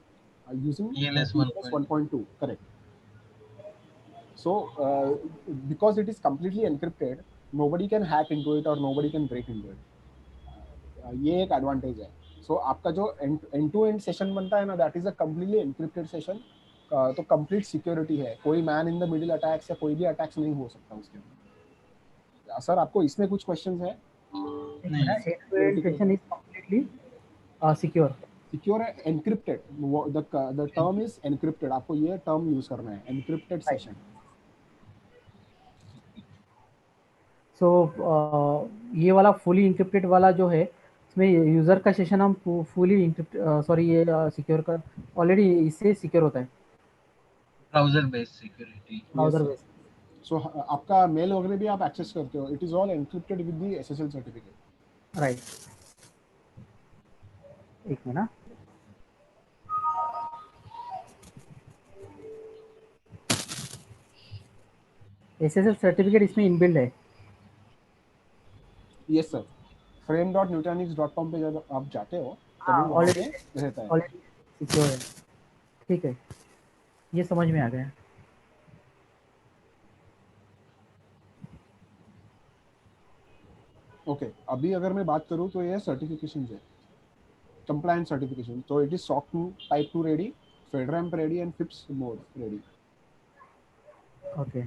using ELS 1.2. Correct. So because it is completely encrypted, nobody can hack into it or nobody can break into it. ये एक एडवांटेज है. So आपका जो end to end सेशन बनता है ना, that is a completely encrypted session. तो कंप्लीट सिक्योरिटी है, कोई man in the middle attacks या कोई भी अटैक्स नहीं हो सकता उसके अंदर. सर आपको इसमें कुछ क्वेश्चंस है? End-to-end session is completely secure. Secure है, encrypted. The term is encrypted. आपको ये term use करना है, encrypted session. So ये वाला fully encrypted वाला जो है इसमें यूजर का सेशन हम fully encrypted ये सिक्योर कर ऑलरेडी इससे सिक्योर होता है. Browser based security. Browser based. So आपका मेल वगैरह भी आप एक्सेस करते हो. It is all encrypted with the SSL certificate. Right. एक मिनट. SSL सर्टिफिकेट इसमें इनबिल्ड है. Yes sir. frame.nutanix.com पे जब आप जाते हो ऑलरेडी रहता है. ऑलरेडी सिक्योर है. ठीक है, ये समझ में आ गया. ओके अभी अगर मैं बात करूँ तो ये सर्टिफिकेशन है, compliance certification. So it is SOC 2 Type 2 ready, FedRAMP ready and FIPS mode ready. Okay.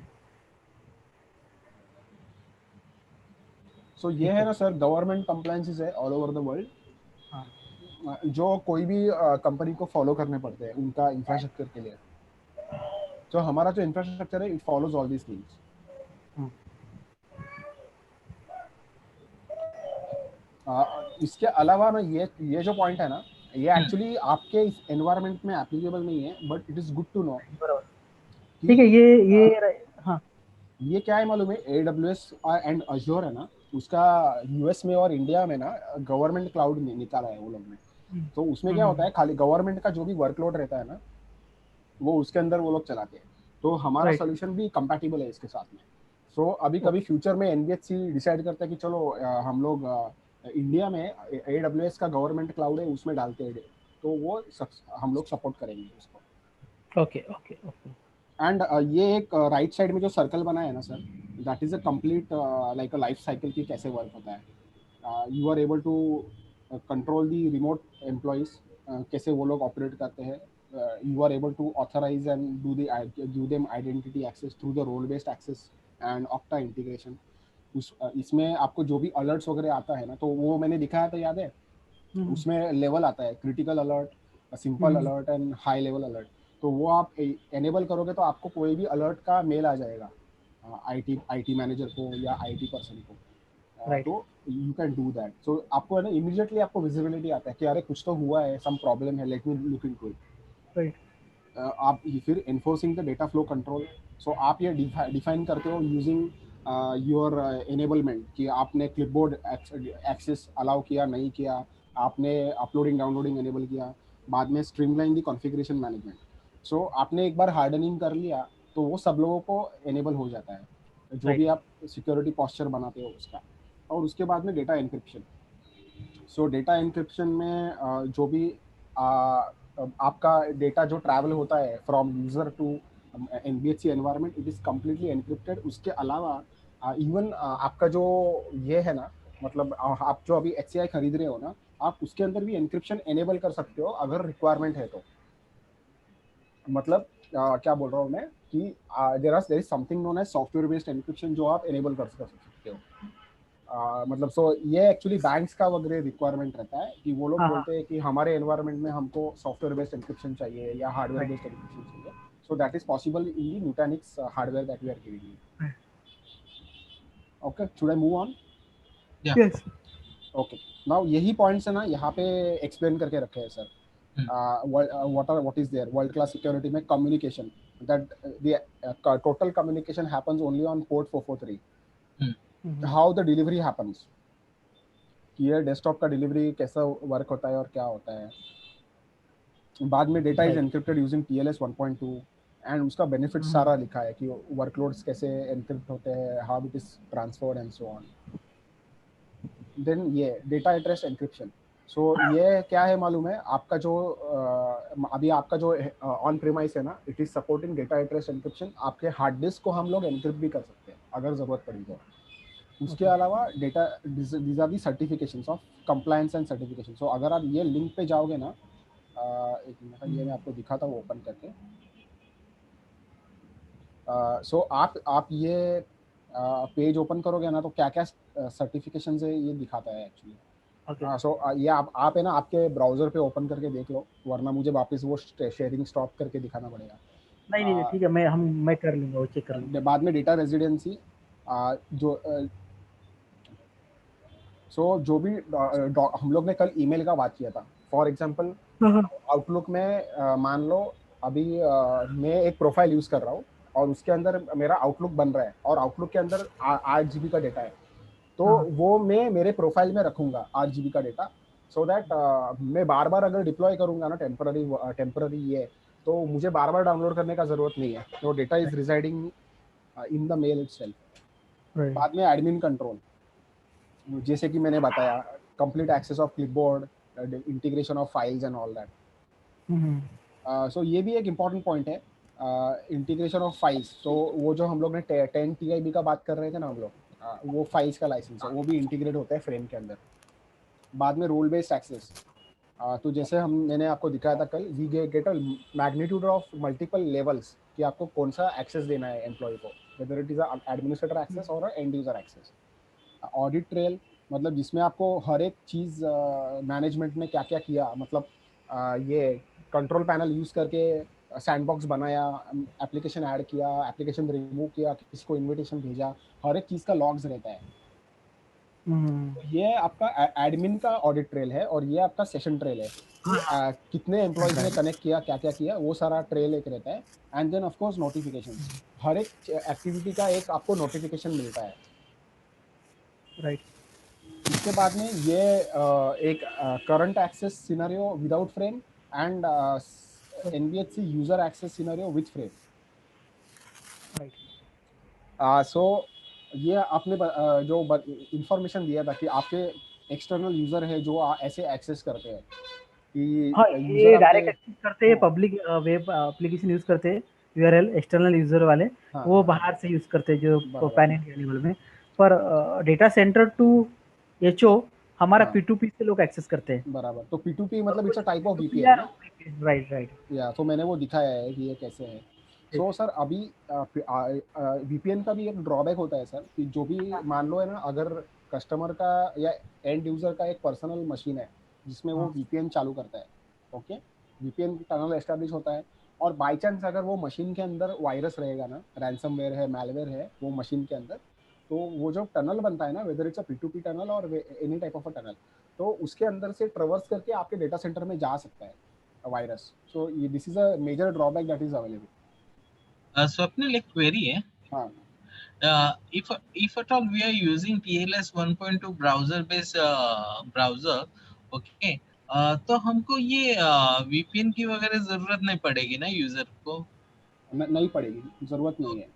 So ये है ना सर गवर्नमेंट कंप्लायंसेस है ऑल ओवर द वर्ल्ड. जो कोई भी कंपनी को फॉलो करने पड़ते हैं उनका इंफ्रास्ट्रक्चर के लिए. तो हमारा जो इंफ्रास्ट्रक्चर है it follows all these things. इसके अलावा ना ये जो पॉइंट है ना ये एक्चुअली आपके इस एनवायरनमेंट में एप्लीकेबल नहीं है but it is good to know. ठीक है. ये हाँ ये क्या है मालूम है, AWS एंड Azure है ना उसका यूएस में और इंडिया में ना गवर्नमेंट क्लाउड निकाला है वो लोग ने. तो उसमें क्या होता है खाली गवर्नमेंट का जो भी वर्कलोड रहता है ना वो उसके अंदर वो लोग चलाते हैं. तो हमारा सोल्यूशन भी कंपैटिबल है इसके साथ में. सो अभी कभी फ्यूचर में NBHC डिसाइड करता है कि चलो हम लोग इंडिया में AWS का गवर्नमेंट क्लाउड है उसमें डालते हैं तो वो हम लोग सपोर्ट करेंगे उसको. ओके. एंड ये एक राइट साइड में जो सर्कल बना है ना sir, that is a complete like a life cycle की कैसे वर्क होता है। You are able to control the remote employees, कैसे वो लोग ऑपरेट करते हैं। You are able to authorize and do give them identity access through the role based access and Okta integration. इसमें आपको जो भी अलर्ट्स वगैरह आता है ना, तो वो मैंने दिखाया था, याद है? उसमें लेवल आता है, critical alert, simple alert and high level alert. तो वो आप एनेबल करोगे तो आपको कोई भी अलर्ट का मेल आ जाएगा आईटी मैनेजर को या आईटी पर्सन को। Right. तो यू कैन डू दैट। सो आपको है ना इमीडिएटली आपको विजिबिलिटी आता है कि अरे कुछ तो हुआ है, सम प्रॉब्लम है, let me look into it. Right. आप फिर enforcing the data flow control. So आप ये डिफाइन करते हो यूजिंग योर एनेबलमेंट कि आपने क्लिपबोर्ड एक्सेस अलाउ किया नहीं किया, आपने अपलोडिंग डाउनलोडिंग एनेबल किया, बाद में स्ट्रीमलाइन दी कॉन्फ़िगरेशन मैनेजमेंट। सो आपने एक बार हार्डनिंग कर लिया तो वो सब लोगों को एनेबल हो जाता है, जो Right. भी आप सिक्योरिटी पॉस्चर बनाते हो उसका। और उसके बाद में data encryption. So data encryption में जो भी आपका डेटा जो ट्रैवल होता है from user to NBHC environment, it is completely encrypted. उसके अलावा इवन आपका जो ये है ना, मतलब आप जो अभी HCI खरीद रहे हो ना, आप उसके अंदर भी एन्क्रिप्शन एनेबल कर सकते हो अगर रिक्वायरमेंट है तो। मतलब क्या बोल रहा हूँ मैं कि there is something known as software based encryption जो आप एनेबल कर सकते हो। मतलब सो ये एक्चुअली बैंक्स का वगैरह रिक्वायरमेंट रहता है कि वो लोग हाँ, बोलते हैं कि हमारे एनवायरनमेंट में हमको सॉफ्टवेयर बेस्ड एन्क्रिप्शन चाहिए या हार्डवेयर Right. बेस्ड एन्क्रिप्शन चाहिए। So that is possible in the Nutanix hardware that we are giving you. Okay, should I move on? Yes. Okay, now यही पॉइंट्स है ना यहाँ पे एक्सप्लेन करके रखे हैं sir. what is there world class security में communication, that the total communication happens only on port 443. how the delivery happens, कि ये डेस्कटॉप का डिलीवरी कैसा वर्क होता है और क्या होता है। बाद में data is encrypted using TLS 1.2 and उसका बेनिफिट सारा लिखा है कि वर्कलोड्स कैसे एनक्रिप्ट होते हैं, how it is transferred and so on. Then ये डेटा एड्रेस एनक्रिप्शन। सो ये क्या है मालूम है आपका जो अभी आपका जो ऑन प्रीमाइस है ना, it is supporting data address encryption. आपके हार्ड डिस्क को हम लोग एनक्रिप्ट भी कर सकते हैं अगर जरूरत पड़ी तो। उसके अलावा data these are the certifications of compliance and certification. So अगर आप ये लिंक पे जाओगे ना, एक मिनट, ये मैं आपको दिखाता हूँ ओपन करके। सो आप ये पेज ओपन करोगे ना तो क्या क्या सर्टिफिकेशन है ये दिखाता है एक्चुअली। Okay. सो ये आप है ना आपके ब्राउजर पे ओपन करके देख लो, वरना मुझे वापस वो शेयरिंग स्टॉप करके दिखाना पड़ेगा। नहीं ठीक है, मैं कर लूँगा, वो चेक कर लूँगा। बाद में डेटा रेजिडेंसी, जो जो भी हम लोग ने कल ईमेल का बात किया था, फॉर एग्जांपल आउटलुक में मान लो अभी मैं एक प्रोफाइल यूज कर रहा हूँ और उसके अंदर मेरा आउटलुक बन रहा है और आउटलुक के अंदर 8 GB का डेटा है, तो वो मैं मेरे प्रोफाइल में रखूंगा 8 GB का डेटा, सो दैट मैं बार बार अगर डिप्लॉय करूंगा ना टेम्पररी ये, तो मुझे बार बार डाउनलोड करने का जरूरत नहीं है। तो data is residing in the mail itself. बाद में एडमिन कंट्रोल, जैसे कि मैंने बताया, complete access of clipboard, integration of files and all that. So ये भी एक इम्पॉर्टेंट पॉइंट है, इंटीग्रेशन ऑफ फाइल्स। तो वो जो हम लोग ने 10 TIB का बात कर रहे थे ना हम लोग, वो फाइल्स का लाइसेंस है, वो भी इंटीग्रेट होता है फ्रेम के अंदर। बाद में रोल बेस्ड एक्सेस, तो जैसे मैंने आपको दिखाया था कल, we get a magnitude of multiple levels कि आपको कौन सा एक्सेस देना है एम्प्लॉय को, whether it is administrator access or end user access. Audit trail, मतलब जिसमें आपको हर एक चीज़ मैनेजमेंट में क्या क्या किया, मतलब ये कंट्रोल पैनल यूज़ करके सैंडबॉक्स बनाया, एप्लीकेशन ऐड किया, एप्लीकेशन रिमूव किया, किसी को इन्विटेशन भेजा, हर एक चीज़ का लॉग्स रहता है। ये आपका एडमिन का ऑडिट ट्रेल है और ये आपका सेशन ट्रेल है कि कितने एम्प्लॉयज ने कनेक्ट किया, क्या क्या किया, वो सारा ट्रेल एक रहता है। And then of course notifications, हर एक एक्टिविटी का एक आपको नोटिफिकेशन मिलता है। राइट। इसके बाद में ये एक current access scenario without frame and NBHC user access scenario with frame. Right. So ये आपने जो इंफॉर्मेशन दिया था कि आपके एक्सटर्नल यूजर है जो ऐसे एक्सेस करते हैं कि हाँ, यूजर ये डायरेक्ट आपके एक्सेस करते हैं, पब्लिक वेब एप्लीकेशन यूज करते हैं, यूआरएल एक्सटर्नल यूजर वाले हाँ, वो हाँ, बाहर से यूज करते हैं जो बराबर। पैन इंडिया लेवल में, पर डेटा सेंटर टू एचओ हमारा हाँ, P2P से लोग एक्सेस करते हैं। बराबर। तो P2P मतलब it's a type of P2P VPN ना? Right right. या तो मैंने वो दिखाया है कि ये कैसे है। सो सर अभी वीपीएन का भी एक ड्रॉबैक होता है सर, कि जो भी मान लो है ना, अगर कस्टमर का या एंड यूजर का एक पर्सनल मशीन है जिसमें वो वीपीएन चालू करता है, ओके, वीपीएन टनल एस्टेब्लिश होता है, और बाय चांस अगर वो मशीन के अंदर वायरस रहेगा ना, रैंसमवेयर है, मैलवेयर है वो मशीन के अंदर, तो वो जो टनल बनता है ना, whether it's a P2P tunnel or any type of a tunnel, तो उसके अंदर से ट्रेवर्स करके आपके डेटा सेंटर में जा सकता है virus. So this is a major drawback that is available. Swapnil, एक क्वेरी है। हाँ, if at all we are using TLS 1.2 browser based browser, okay, तो हमको ये VPN की वगैरह जरूरत नहीं पड़ेगी ना यूजर को? नहीं पड़ेगी, जरूरत नहीं है।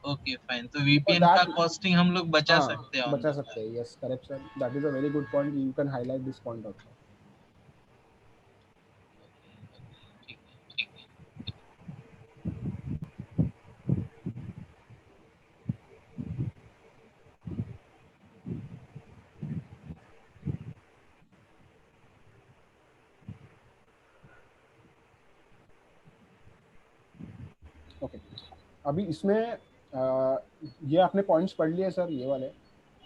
ओके फाइन, तो For VPN का that, कॉस्टिंग हम लोग बचा हाँ, सकते हैं ऑन बचा द सकते फ्लाई। हैं। Yes, correct sir. That is a very good point. You can highlight this point also. ठीक है। Okay. अभी इसमें ये आपने पॉइंट्स पढ़ लिए सर, ये वाले?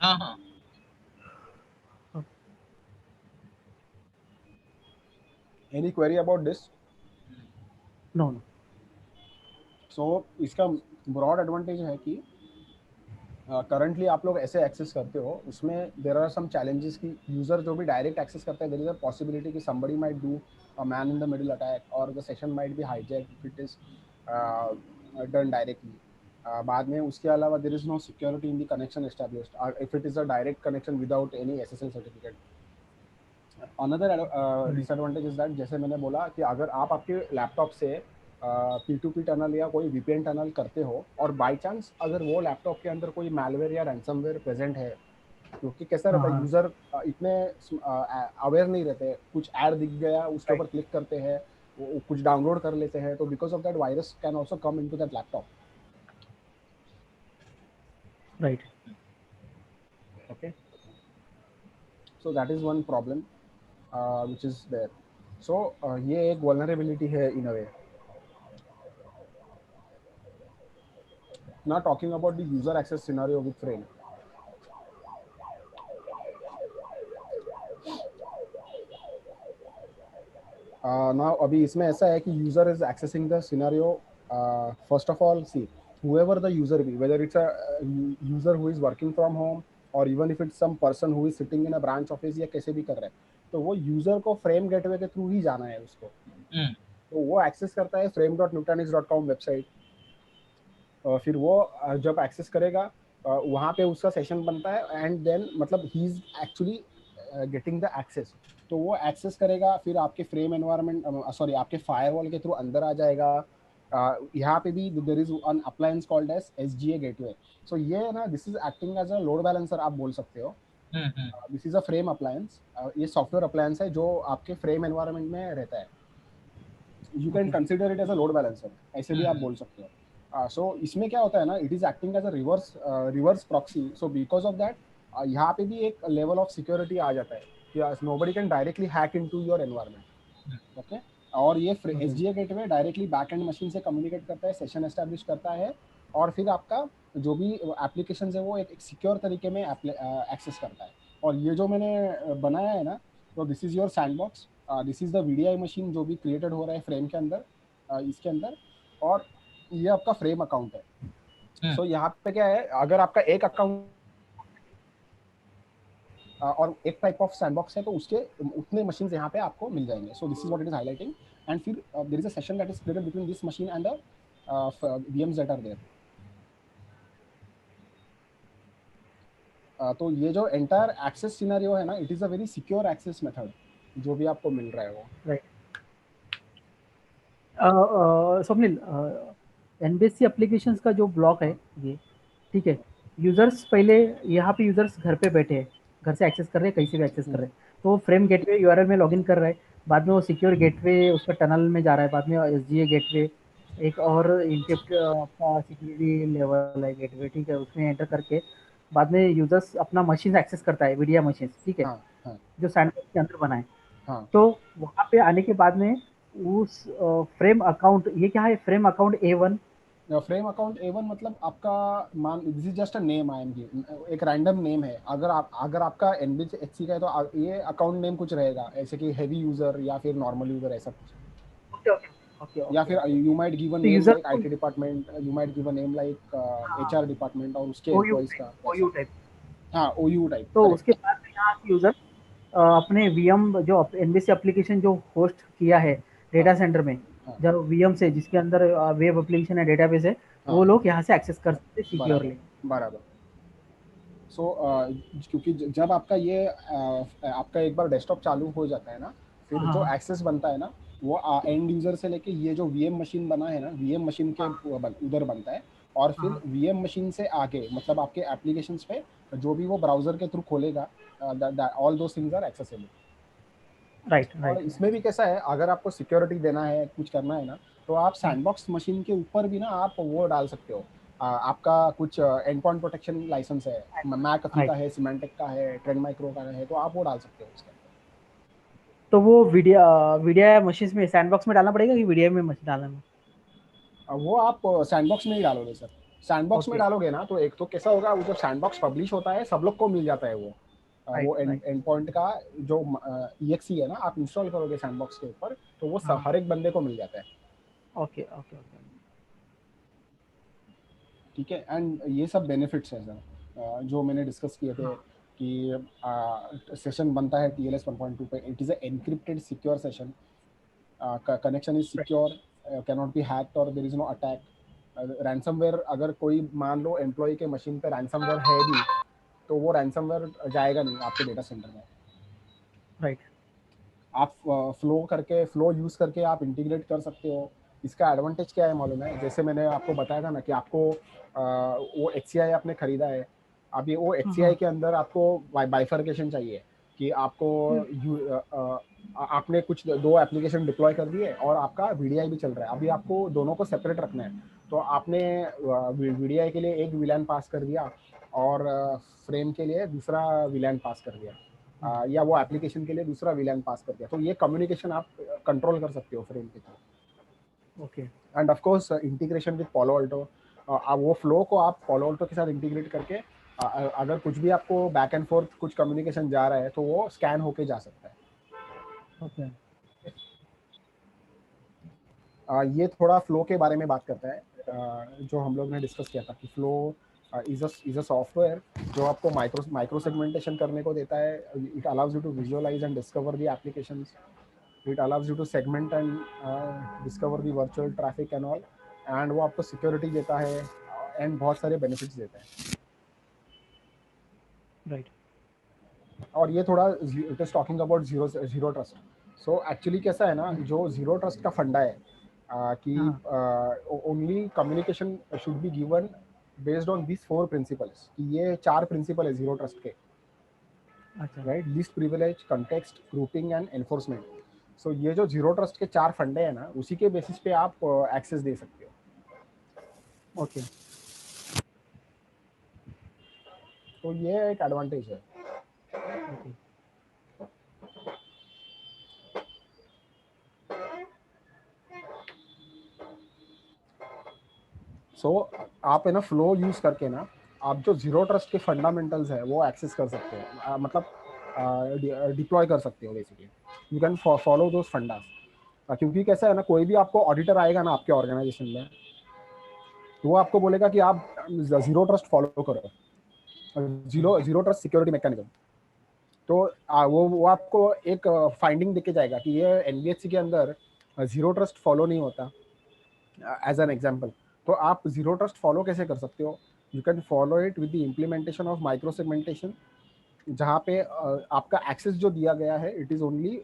हाँ हाँ। Any query about this? No no. So इसका ब्रॉड एडवांटेज है कि करंटली आप लोग ऐसे एक्सेस करते हो, उसमें देर आर सम चैलेंजेस कि यूजर जो भी डायरेक्ट एक्सेस करता है, देयर इज अ पॉसिबिलिटी कि somebody might do a man in the middle attack, और the session might be hijack if it is done directly. बाद में उसके अलावा there is no security in the connection established if it is a direct connection without any SSL certificate. Another disadvantage is that, जैसे मैंने बोला कि अगर आप आपके लैपटॉप से P2P टनल या कोई VPN टनल करते हो, और बाय चांस अगर वो लैपटॉप के अंदर कोई मैलवेयर या रैंसमवेयर प्रेजेंट है, क्योंकि कैसा रहता है, यूजर इतने अवेयर नहीं रहते, कुछ ऐड दिख गया उसके ऊपर क्लिक करते हैं, वो कुछ डाउनलोड कर लेते हैं, तो because of that virus can also come into that laptop. Right. Okay, so that is one problem which is there. So ये एक vulnerability है in a way. Now talking about the user access scenario with Frame. Now अभी इसमें ऐसा है कि user is accessing the scenario, first of all, see, whoever the user be, whether it's a user who is working from home, or even if it's some person who is sitting in a branch office या कैसे भी कर रहा है, तो वो यूजर को फ्रेम गेटवे के थ्रू ही जाना है उसको। तो वो एक्सेस करता है frame.nutanix.com वेबसाइट, फिर वो जब एक्सेस करेगा वहाँ पे उसका सेशन बनता है, एंड देन मतलब he is actually getting the access. तो वो एक्सेस करेगा, फिर आपके फ्रेम एनवायरनमेंट, सॉरी, आपके फायरवॉल के थ्रू अंदर आ जाएगा। यहाँ पे भी there is an appliance called as SGA gateway. So ये है ना, this is acting as a load balancer, आप बोल सकते हो। This is a frame appliance, ये सॉफ्टवेयर अप्लायंस है जो आपके फ्रेम एनवायरनमेंट में रहता है। You can consider it as a load balancer, ऐसे भी आप बोल सकते हो। सो इसमें क्या होता है ना, it is acting as a reverse proxy. So because of that यहाँ पे भी एक लेवल ऑफ सिक्योरिटी आ जाता है कि nobody can directly hack into your environment, okay. और ये SGA gateway directly back and machine से कम्युनिकेट करता है, सेशन एस्टैब्लिश करता है, और फिर आपका जो भी एप्लीकेशन है वो एक सिक्योर तरीके में एक्सेस करता है। और ये जो मैंने बनाया है ना, तो this is your sandbox, this is the VDI machine जो भी क्रिएटेड हो रहा है फ्रेम के अंदर, इसके अंदर, और ये आपका फ्रेम अकाउंट है। सो यहाँ पे क्या है, अगर आपका एक अकाउंट और एक टाइप ऑफ सैंडबॉक्स है, तो उसके उतने मशीन्स यहाँ पे आपको मिल जाएंगे। So this is what it is highlighting, and फिर there is a session that is created between this machine and the VMs that are there. तो ये जो एंटायर एक्सेस सिनेरियो है ना, it is a very secure access method जो भी आपको मिल रहा है वो। राइट। स्वप्निल, NBSC एप्लीकेशंस का जो ब्लॉक है ये, ठीक है, यूजर्स पहले यहाँ पे यूजर्स घर पे बैठे हैं, घर से एक्सेस कर रहे हैं, कहीं से भी एक्सेस कर रहे हैं, तो फ्रेम गेटवे URL में लॉगिन कर रहा है, बाद में वो सिक्योर गेटवे उसका टनल में जा रहा है, बाद में SGA गेटवे एक और इनक्रिप्ट आपका सिक्योरिटी लेवल है गेटवे, ठीक है, उसमें एंटर करके बाद में यूजर्स अपना मशीन एक्सेस करता है, वीडियो मशीन, ठीक है, हाँ हाँ जो सैंडबॉक्स के अंदर बनाए। हाँ। तो वहाँ पे आने के बाद में उस फ्रेम अकाउंट, ये क्या है, frame account A1। Frame account A1 मतलब आपका, मान this is just a name I am giving, एक रैंडम नेम है। अगर आपका NBHC का है तो ये अकाउंट नेम कुछ रहेगा, ऐसे कि हैवी यूजर या फिर नॉर्मल यूजर, ऐसा कुछ। ओके ओके ओके या ओके फिर okay. You might give a तो नेम यूजर लाइक को, IT department, you might give a name like हाँ, HR डिपार्टमेंट और उसके OU एम्प्लॉयज का टाइप, वैसा। OU type. हाँ, OU टाइप, तो करेक्ट। उसके बाद में यहाँ से यूजर अपने VM जो NBC एप्लीकेशन जो होस्ट किया है हाँ डेटा सेंटर में, हाँ जो VM से जिसके अंदर वेब एप्लीकेशन है, डेटाबेस है, हाँ वो हाँ, लोग यहाँ से एक्सेस कर सकते हैं बराबर सिक्योरली। बराबर। सो क्योंकि जब आपका ये आपका एक बार डेस्कटॉप चालू हो जाता है ना, फिर हाँ जो हाँ एक्सेस बनता है ना, वो एंड यूजर से लेके ये जो VM मशीन बना है ना, VM मशीन के उधर बनता है। और हाँ फिर हाँ, VM मशीन से आगे मतलब आपके एप्लीकेशंस पे जो भी वो ब्राउजर के थ्रू खोलेगा, ऑल दो थिंग्स आर एक्सेसिबल। राइट और राइट राइट। इसमें भी कैसा है, अगर आपको सिक्योरिटी देना है, कुछ करना है ना, तो आप हाँ, सैंडबॉक्स मशीन के ऊपर भी ना आप वो डाल सकते हो। आपका कुछ एंड पॉइंट प्रोटेक्शन लाइसेंस है, मैकअफी का राइट। है, सिमेंटिक का है, ट्रेंड माइक्रो का है, तो आप वो डाल सकते हो उसके अंदर। तो वो वीडियो मशीन में सैंडबॉक्स में डालना पड़ेगा कि वीडियो में मशीन डालना है? वो आप सैंडबॉक्स में ही डालोगे सर। सैंडबॉक्स में ओके। डालोगे ना, तो एक तो कैसा होगा, वो जब सैंडबॉक्स पब्लिश होता है सब लोग को मिल जाता है वो राइट वो राइट। एंड पॉइंट का जो EXE है ना, आप इंस्टॉल करोगे सैंडबॉक्स के ऊपर, तो वो हाँ, हर एक बंदे को मिल जाता है। Okay okay okay. ठीक है, एंड ये सब बेनिफिट्स हैं सर, जो मैंने डिस्कस किए थे हाँ कि सेशन बनता है TLS 1.2 पे, it is a encrypted secure session, connection is right. Secure, cannot be hacked और there is no attack. Ransomware, अगर कोई मान लो एम्प्लॉय के मशीन पे रैंसमवेयर है भी, तो वो रैंसमवेयर जाएगा नहीं आपके डेटा सेंटर में। राइट। आप फ्लो यूज़ करके आप इंटीग्रेट कर सकते हो। इसका एडवांटेज क्या है मालूम है, जैसे मैंने आपको बताया था ना कि आपको वो HCI आपने खरीदा है। अभी वो हाँ HCI हाँ। के अंदर आपको बाइफर्केशन चाहिए कि आपको आपने कुछ दो एप्लीकेशन डिप्लॉय कर दिए और आपका VDI भी चल रहा है, अभी आपको दोनों को सेपरेट रखना है। तो आपने VDI के लिए एक VLAN पास कर दिया और फ्रेम के लिए दूसरा VLAN पास कर दिया, या वो एप्लीकेशन के लिए दूसरा VLAN पास कर दिया, तो ये कम्युनिकेशन आप कंट्रोल कर सकते हो फ्रेम के through. Okay. And of course integration with Palo Alto, वो फ्लो को आप Palo Alto के साथ इंटीग्रेट करके अगर कुछ भी आपको बैक एंड फोर्थ कुछ कम्युनिकेशन जा रहा है तो वो स्कैन होके जा सकता है। ओके। ये थोड़ा फ्लो के बारे में बात करता है, जो हम लोग ने डिस्कस किया था कि फ्लो इज अ सॉफ्टवेयर जो आपको माइक्रो सेगमेंटेशन करने को देता है। It allows you to visualize and discover the applications, it allows you to segment and discover the virtual traffic and all, and वो आपको सिक्योरिटी देता है एंड बहुत सारे बेनिफिट्स देता है। राइट। और ये थोड़ा it is talking about zero trust. So actually कैसा है ना, जो जीरो ट्रस्ट का फंडा है, कि हाँ only communication should be given based on this 4 principles, कि ये 4 प्रिंसिपल है जीरो ट्रस्ट के, अच्छा। Right? Least privilege, context, grouping and enforcement. So ये जो जीरो ट्रस्ट के 4 फंडे हैं ना, उसी के बेसिस पे आप एक्सेस दे सकते हो। ओके। तो ये एक एडवांटेज है। ओके। सो आप है ना फ्लो यूज करके ना, आप जो जीरो ट्रस्ट के फंडामेंटल्स है वो एक्सेस कर सकते हो, मतलब डिप्लॉय कर सकते हो basically. You can follow those fundas, क्योंकि कैसा है ना, कोई भी आपको ऑडिटर आएगा ना आपके ऑर्गेनाइजेशन में, तो वो आपको बोलेगा कि आप जीरो ट्रस्ट फॉलो करो, जीरो ट्रस्ट सिक्योरिटी मैकेनिज्म। तो वो आपको एक फाइंडिंग देके जाएगा कि ये NBHC के अंदर जीरो ट्रस्ट फॉलो नहीं होता, एज एन एग्जाम्पल। तो आप जीरो ट्रस्ट फॉलो कैसे कर सकते हो? You can follow it with the implementation of micro segmentation, जहाँ पे आपका एक्सेस जो दिया गया है it is only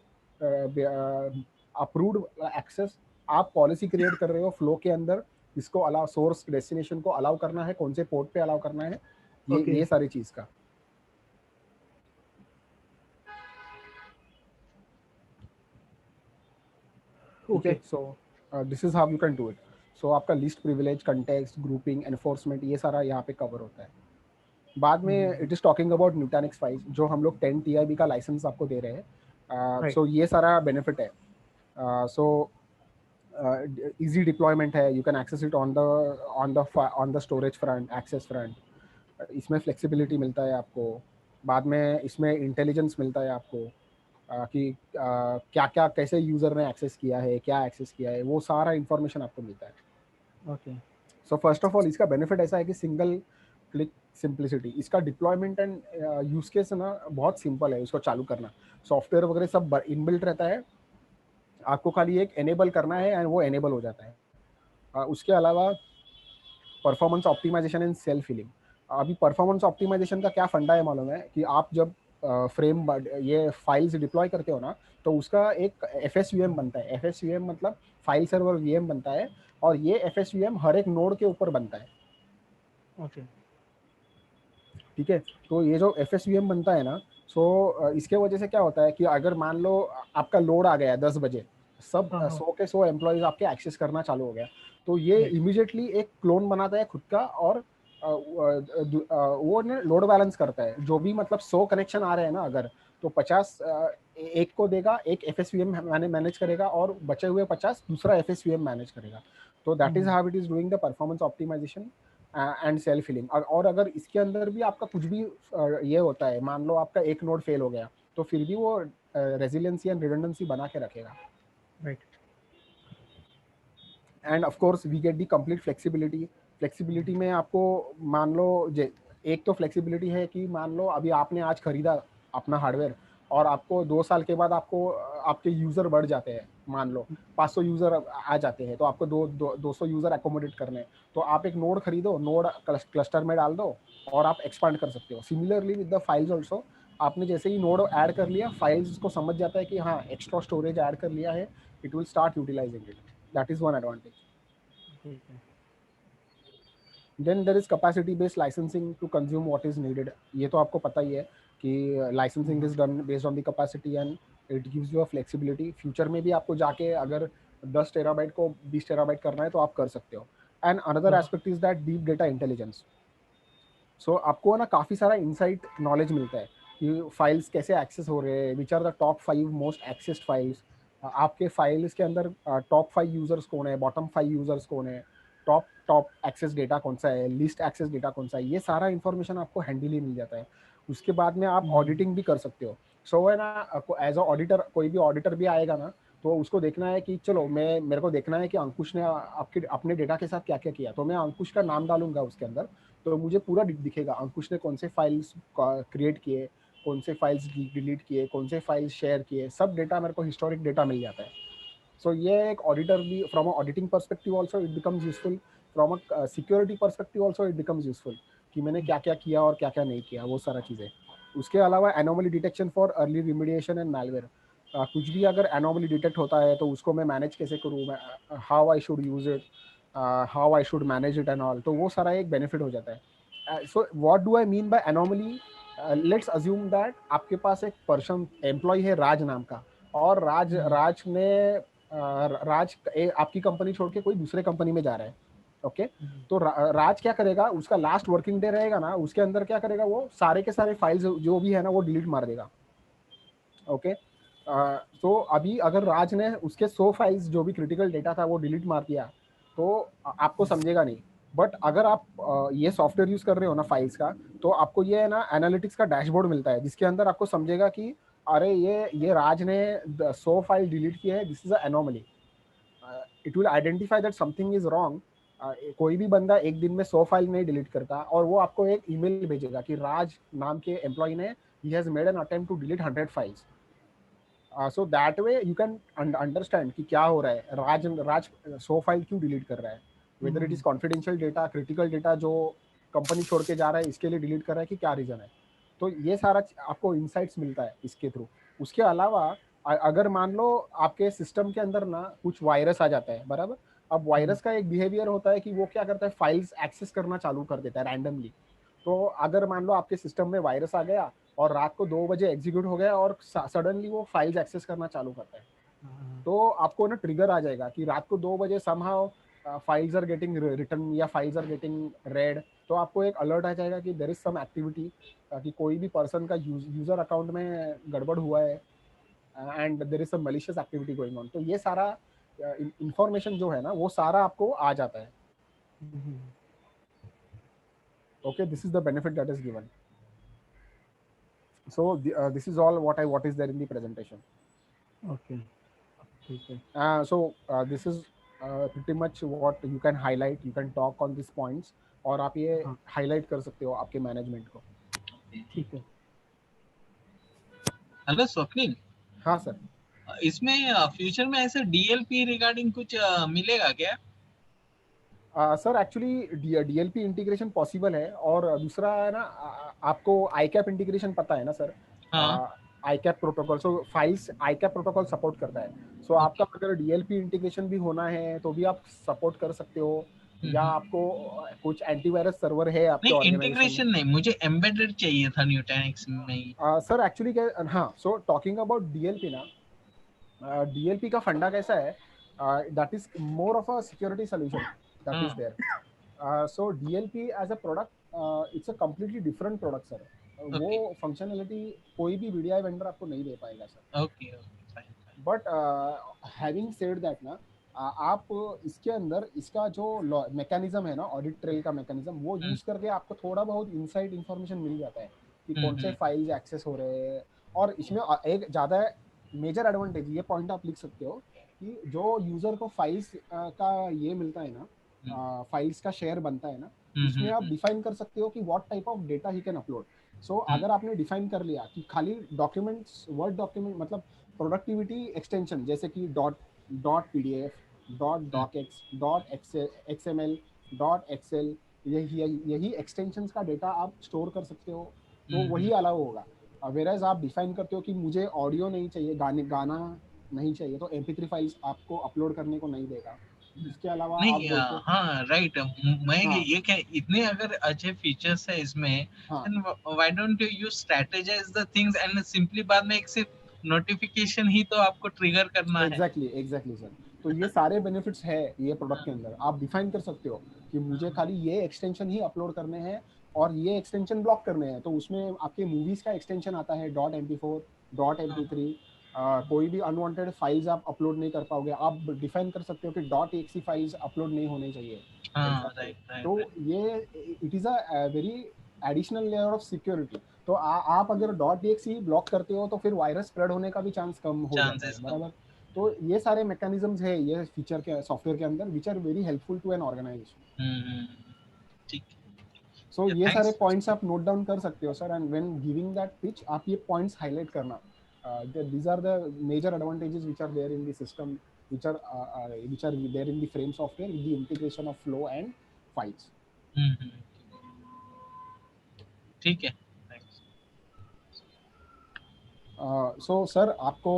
approved access. आप पॉलिसी क्रिएट कर रहे हो फ्लो के अंदर, इसको अलाउ, सोर्स डेस्टिनेशन को अलाउ करना है, कौन से पोर्ट पे अलाउ करना है, ओके ये सारी चीज का। ठीक है, okay. So this is how you can do it. So आपका least privilege, context, grouping, enforcement, ये सारा यहाँ पे कवर होता है। बाद में it is talking about Nutanix files, जो हम लोग 10 TIB का लाइसेंस आपको दे रहे हैं। सो ये सारा बेनिफिट है। सो easy deployment है, you can access it on the storage front, access front। इसमें flexibility मिलता है आपको। बाद में इसमें intelligence मिलता है आपको कि क्या क्या कैसे यूजर ने एक्सेस किया है, क्या एक्सेस किया है, वो सारा इंफॉर्मेशन आपको मिलता है। Okay. So first of all इसका बेनिफिट ऐसा है कि सिंगल क्लिक सिंप्लिसिटी, इसका डिप्लॉयमेंट एंड यूज केस ना बहुत सिंपल है इसको चालू करना। सॉफ्टवेयर वगैरह सब इनबिल्ट रहता है, आपको खाली एक एनेबल करना है एंड वो एनेबल हो जाता है। उसके अलावा performance optimization and self healing. अभी परफॉर्मेंस ऑप्टिमाइजेशन का क्या फंडा है मालूम है कि आप जब फ्रेम ये फाइल्स डिप्लॉय करते हो ना, तो उसका एक FSVM बनता है। FSVM मतलब फाइल सर्वर VM बनता है, और ये FSVM हर एक नोड के ऊपर बनता है। ओके, ठीक है, तो ये जो FSVM बनता है ना, सो इसके वजह से क्या होता है कि अगर मान लो आपका लोड आ गया 10 बजे, सब 100 के 100 एम्प्लॉयज आपके एक्सेस करना चालू हो गया, तो ये इमीडिएटली एक क्लोन बनाता है खुद का, और वो ना लोड बैलेंस करता है। जो भी मतलब 100 कनेक्शन आ रहे हैं ना, अगर तो 50 एक को देगा, एक FSVM मैनेज करेगा, और बचे हुए 50 दूसरा FSVM मैनेज करेगा। तो that is how it is doing the performance optimization and self healing. और अगर इसके अंदर भी आपका कुछ भी ये होता है, मान लो आपका एक नोड फेल हो गया, तो फिर भी वो रेजिलियंसी एंड रिडंडेंसी बना के रखेगा। Right. And of course we get the complete flexibility. Flexibility में आपको मान लो एक तो फ्लेक्सिबिलिटी है कि मान लो अभी आपने आज खरीदा अपना हार्डवेयर, और आपको 2 साल के बाद आपको आपके यूज़र बढ़ जाते हैं, मान लो 500 यूज़र आ जाते हैं, तो आपको 200 यूज़र एकोमोडेट करने हैं, तो आप एक नोड खरीदो, नोड क्लस्टर में डाल दो, और आप एक्सपांड कर सकते हो। Similarly with the files also, आपने जैसे ही नोड ऐड कर लिया, फाइल्स को समझ जाता है कि हाँ एक्स्ट्रा स्टोरेज ऐड कर लिया है, it will start utilizing it. That is one advantage. ठीक है। Then there is capacity based licensing to consume what is needed. ये तो आपको पता ही है कि licensing is done based on the capacity, and it gives you a flexibility. Future में भी आपको जाके अगर 10 टेराबाइट को 20 टेराबाइट करना है तो आप कर सकते हो। And another aspect is that deep data intelligence. So आपको ना काफ़ी सारा इनसाइट नॉलेज मिलता है कि फाइल्स कैसे एक्सेस हो रहे हैं, which are the top 5 most accessed files. आपके फाइल्स के अंदर टॉप 5 यूजर्स कौन है, बॉटम 5 यूजर्स कौन है, टॉप टॉप एक्सेस डेटा कौन सा है, लिस्ट एक्सेस डेटा कौन सा है, ये सारा इन्फॉर्मेशन आपको हैंडली मिल जाता है। उसके बाद में आप ऑडिटिंग भी कर सकते हो। सो है ना, एज अ ऑडिटर कोई भी ऑडिटर भी आएगा ना, तो उसको देखना है कि चलो मेरे को देखना है कि अंकुश ने आपके अपने डेटा के साथ क्या क्या किया, तो मैं अंकुश का नाम डालूंगा उसके अंदर, तो मुझे पूरा दिखेगा अंकुश ने कौन से फाइल्स क्रिएट किए, कौन से फाइल्स डिलीट किए, कौन से फाइल्स शेयर किए, सब डेटा मेरे को हिस्टोरिक डेटा मिल जाता है। सो ये एक ऑडिटर भी, from a auditing perspective also it becomes useful, from a security perspective also it becomes useful, कि मैंने क्या क्या किया और क्या क्या नहीं किया, वो सारा चीज़ें। उसके अलावा anomaly detection for early remediation and malware. कुछ भी अगर एनोमली डिटेक्ट होता है तो उसको मैं मैनेज कैसे करूँ, मैं how I should use it, how I should manage it and all, तो वो सारा एक बेनिफिट हो जाता है। So what do I mean by anomaly? Let's assume that आपके पास एक पर्सन एम्प्लॉय है राज नाम का, और राज ने आपकी कंपनी छोड़ के कोई दूसरे कंपनी में जा रहा है। ओके, तो राज क्या करेगा, उसका लास्ट वर्किंग डे रहेगा ना, उसके अंदर क्या करेगा, वो सारे के सारे फाइल्स जो भी है ना वो डिलीट मार देगा। ओके, तो अभी अगर राज ने उसके 100 फाइल्स जो भी क्रिटिकल डेटा था वो डिलीट मार दिया, तो आपको समझेगा नहीं। बट अगर आप ये सॉफ्टवेयर यूज कर रहे हो ना फाइल्स का, तो आपको ये है ना एनालिटिक्स का डैशबोर्ड मिलता है, जिसके अंदर आपको समझेगा कि अरे ये राज ने 100 फाइल डिलीट किए हैं, this is a anomaly. It will identify that something is wrong. कोई भी बंदा एक दिन में 100 फाइल नहीं डिलीट करता, और वो आपको एक ईमेल भेजेगा कि राज नाम के एम्प्लॉय ने ही has made an attempt to delete 100 files. So that way you can understand कि क्या हो रहा है, राज 100 फाइल क्यों डिलीट कर रहा है, whether it is confidential data, critical data जो कंपनी छोड़ के जा रहा है, इसके लिए डिलीट कर रहा है कि क्या रीजन है। तो ये सारा आपको इंसाइट्स मिलता है इसके थ्रू। उसके अलावा अगर मान लो आपके सिस्टम के अंदर ना कुछ वायरस आ जाता है, बराबर, अब वायरस का एक बिहेवियर होता है कि वो क्या करता है, फाइल्स एक्सेस करना चालू कर देता है रैंडमली। तो अगर मान लो आपके सिस्टम में वायरस आ गया और रात को 2 बजे एग्जीक्यूट हो गया, और सडनली वो फाइल्स एक्सेस करना चालू करता है, तो आपको ना ट्रिगर आ जाएगा कि रात को 2 बजे somehow files are getting written या फाइल्स आर गेटिंग रेड, तो आपको एक अलर्ट आ जाएगा कि देयर इज सम एक्टिविटी, कि कोई भी पर्सन का यूजर अकाउंट में गड़बड़ हुआ है and there is some malicious activity going on. तो ये सारा इंफॉर्मेशन जो है ना वो सारा आपको आ जाता है। Okay, this is the benefit that is given. So this is all what is there in the presentation. Okay. ठीक है. So this is pretty much what you can highlight. You can talk on these points और आप ये हाँ. highlight कर सकते हो आपके management को. ठीक है. हेलो स्वप्निल, हाँ सर. इसमें फ्यूचर में ऐसे डीएलपी रिगार्डिंग कुछ मिलेगा क्या? Sir actually DLP integration possible है, और दूसरा है ना, आपको आईकैप इंटीग्रेशन पता है ना सर? हाँ. आईकैप प्रोटोकॉल, सो फाइल्स आईकैप प्रोटोकॉल सपोर्ट करता है. सो आपका अगर डीएलपी इंटीग्रेशन भी होना है तो भी आप सपोर्ट कर सकते हो, या आपको कुछ एंटीवायरस सर्वर है आपके नहीं, ऑर्गेनाइजेशन इंटीग्रेशन नहीं, मुझे एम्बेडेड चाहिए था न्यूटेनिक्स में ही. सर एक्चुअली क्या, हाँ, सो टॉकिंग अबाउट डीएलपी ना, डीएलपी का फंडा कैसा है, that is more of a security solution that is there. So DLP as a product, it's a completely different product sir. वो फंक्शनलिटी कोई भी VDI वेंडर आपको नहीं दे पाएगा sir. Okay, fine. But having said that ना, आप इसके अंदर इसका जो मैकेनिज्म है ना, ऑडिट ट्रेल का मैकेनिज्म, वो यूज करके आपको थोड़ा बहुत इनसाइड इंफॉर्मेशन मिल जाता है कि कौन से फाइल्स एक्सेस हो रहे हैं. और इसमें एक ज़्यादा मेजर एडवांटेज, ये पॉइंट आप लिख सकते हो कि जो यूजर को फाइल्स का ये मिलता है ना, फाइल्स का शेयर बनता है ना, उसमें आप डिफाइन कर सकते हो कि what type of data he can upload. So अगर आपने डिफाइन कर लिया कि खाली डॉक्यूमेंट्स, वर्ड डॉक्यूमेंट, मतलब प्रोडक्टिविटी एक्सटेंशन जैसे कि dot PDF, dot docs, dot XML, dot Excel, यही एक्सटेंशंस का डेटा आप स्टोर कर सकते हो, तो वही अलाउ होगा. वेराज आप डिफाइन करते हो कि मुझे ऑडियो नहीं चाहिए, गाना नहीं चाहिए, तो MP3 फाइल्स आपको अपलोड करने को नहीं देगा. इसके अलावा आप नहीं, बोलते, हाँ राइट. मैं हाँ, ये क्या, इतने अगर अच्छे फीचर्स है इसमें, हाँ, why don't you use strategise the things and simply बाद में एक सिर्फ नोटिफिकेशन ही तो आपको ट्रिगर करना है. Exactly sir. तो ये सारे बेनिफिट्स है ये प्रोडक्ट के अंदर. आप डिफाइन कर सकते हो कि मुझे खाली ये एक्सटेंशन ही अपलोड करने हैं और ये एक्सटेंशन ब्लॉक करने हैं, तो उसमें आपके मूवीज का एक्सटेंशन आता है .mp4, .mp3. कोई भी अनवांटेड फाइल्स आप अपलोड नहीं कर पाओगे. आप डिफाइन कर सकते हो कि .exe फाइल्स अपलोड नहीं होने चाहिए. हाँ, राइट. तो ये it is a very additional layer of security. तो आप अगर .exe ब्लॉक करते हो तो फिर वायरस स्प्रेड होने का भी चांस कम हो जाता है, बराबर. तो ये सारे मैकेनिज्म्स है ये फीचर के सॉफ्टवेयर के अंदर, which are very helpful to an organization. ठीक. सो ये सारे पॉइंट्स आप नोट डाउन कर सकते हो sir, and when giving that pitch आप ये पॉइंट्स हाईलाइट करना. these are the major advantages which are there in the system, which are there in the frame software with the integration of flow and files. ठीक है. सो सर आपको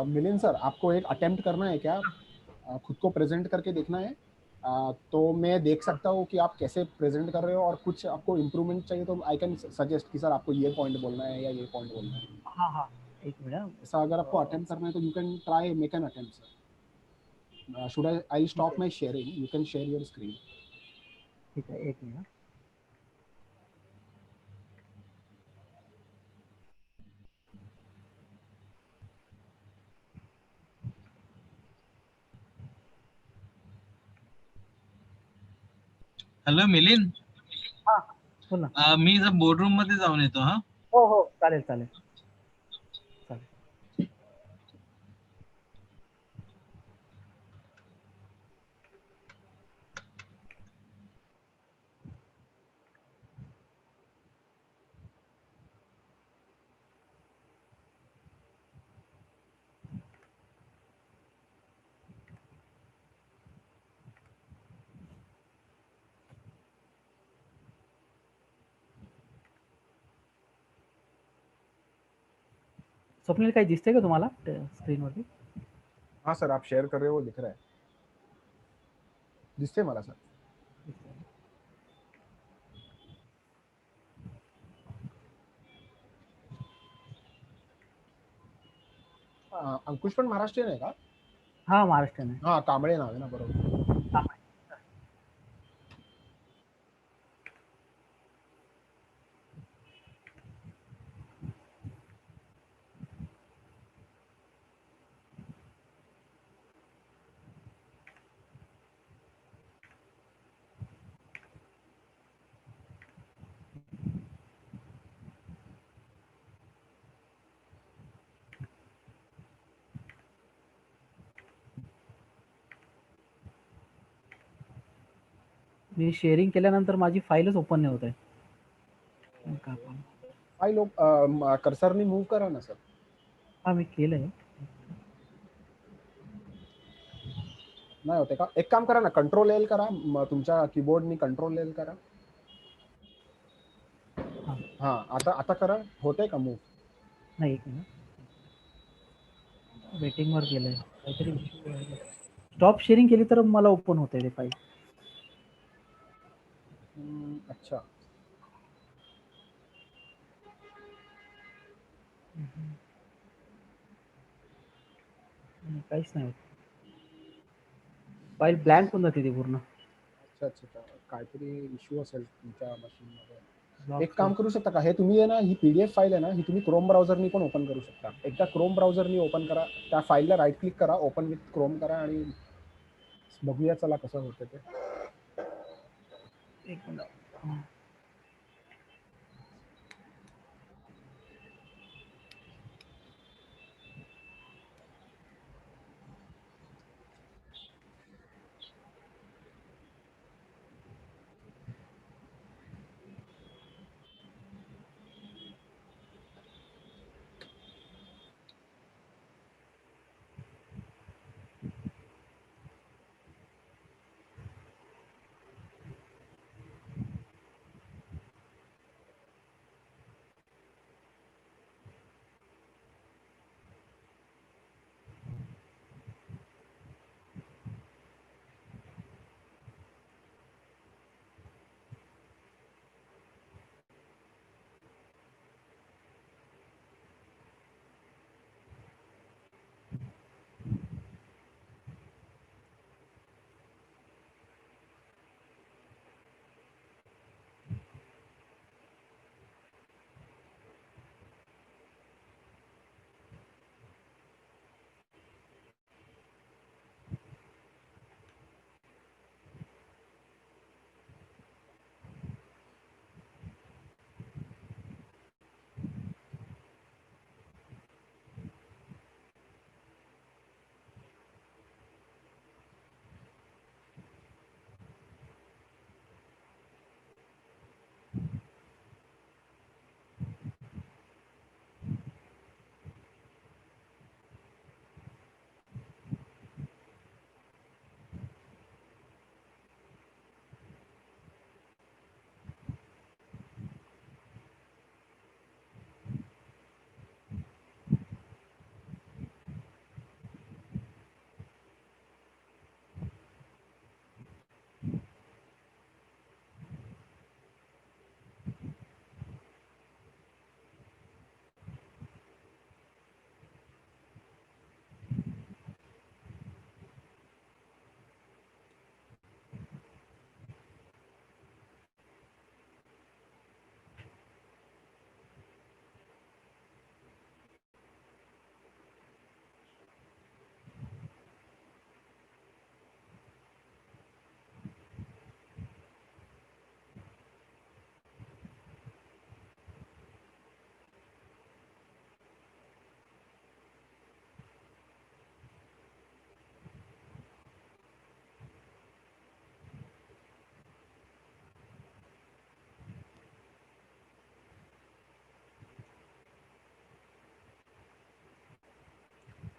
मिलिंद सर, आपको एक अटेम्प्ट करना है क्या, खुद को प्रेजेंट करके देखना है? तो मैं देख सकता हूँ कि आप कैसे प्रेजेंट कर रहे हो, और कुछ आपको इम्प्रूवमेंट चाहिए तो आई कैन सजेस्ट कि सर आपको ये पॉइंट बोलना है या ये पॉइंट बोलना है. हाँ हाँ, एक मिनट. ऐसा अगर आपको अटेम्प्ट करना है तो you can try make an attempt sir. Should I stop my sharing? You can share your screen. ठीक है, एक मिनट. हॅलो मिलिंद, हा, बोल ना. मी जर बोर्डरूम मध्ये जाऊन येतो. हा, हो, चालेल. स्वप्नील, काही दिसतंय का तुम्हाला स्क्रीनवरती? हाँ सर, आप शेयर कर रहे हो वो दिख रहा है, दिसते मला सर. अंकुश पण महाराष्ट्रीयन आहे का? हाँ, महाराष्ट्रीयन आहे. हाँ, कांबळे नाव आहे ना, बरोबर. मी शेअरिंग केल्यानंतर माझी फाईलच ओपन नाही होत आहे. फाईल कर्सरनी मूव्ह करा ना सर. हा मी केलंय. नाही होते का? एक काम करा ना, कंट्रोल एल करा, तुमच्या कीबोर्डनी कंट्रोल एल करा. हा आता करा. होतंय का मूव्ह? नाही, एक मिनिट. वेटिंग वर गेलंय काहीतरी. स्टॉप शेअरिंग केली तर मला ओपन होतंय ते फाईल. अच्छा. काहीच नाही होत. फाईल ब्लँक होऊन जाते ती पूर्ण. अच्छा. काहीतरी इश्यू असेल तुमच्या मशीनमध्ये. Lock एक काम screen. करू शकता का, हे तुम्ही आहे ना, ही PDF फाईल आहे ना, ही तुम्ही क्रोम ब्राउझरनी पण ओपन करू शकता. एकदा क्रोम ब्राउझरनी ओपन करा, त्या फाईलला राईट क्लिक करा, ओपन विथ क्रोम करा आणि बघूया चला कसं होतं ते. एक मिनिट.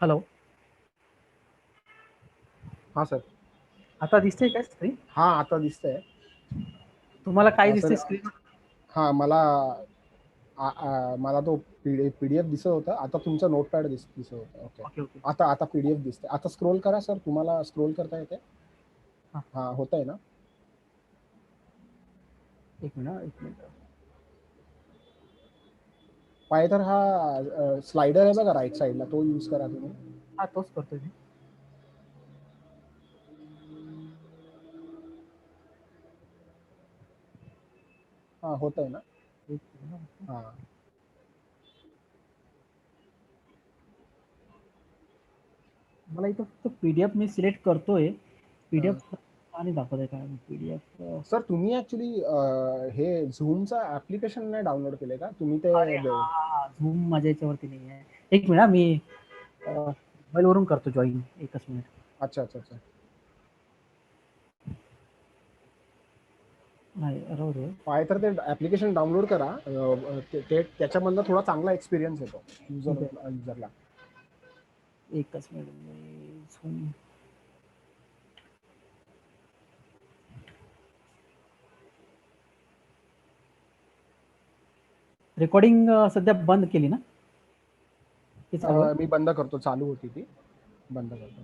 हॅलो. हा सर. आता दिसतंय काय स्क्रीन? हा आता दिसतंय. तुम्हाला काय सर दिसतंय स्क्रीन? हा मला तो PDF दिसत होता. आता तुमचा नोटपॅड दिसत होता. ओके. ओके. आता PDF दिसते. आता स्क्रोल करा सर. तुम्हाला स्क्रोल करता येते? हा होत आहे ना? एक मिनिट. पाहिजे तर हा स्लायडर आहे बघा राईट साईडला, तो यूज करा तुम्ही. हा तोच करतोय मी. हा होत आहे ना? हा मला इथं फक्त PDF मी सिलेक्ट करतोय. PDF आणि दाखवतंय काय PDF. सर तुम्ही ऍक्च्युली हे झूमचा ऍप्लिकेशन नाही डाउनलोड केले का तुम्ही? ते झूम माझ्या याच्यावरती नाही आहे. एक मिनिट, मी मोबाईल वरून करतो जॉईन. एकच मिनिट. अच्छा. नाही राहू दे. पाहिजे तर ते ऍप्लिकेशन डाउनलोड करा. त्याच्यामधनं थोडा चांगला एक्सपिरियन्स येतो ठीक आहे. युजरला. एकच मिनिट. रेकॉर्डिंग सध्या बंद केली ना? की चालू आहे? मी बंद करतो, चालू होती ती, बंद करतो.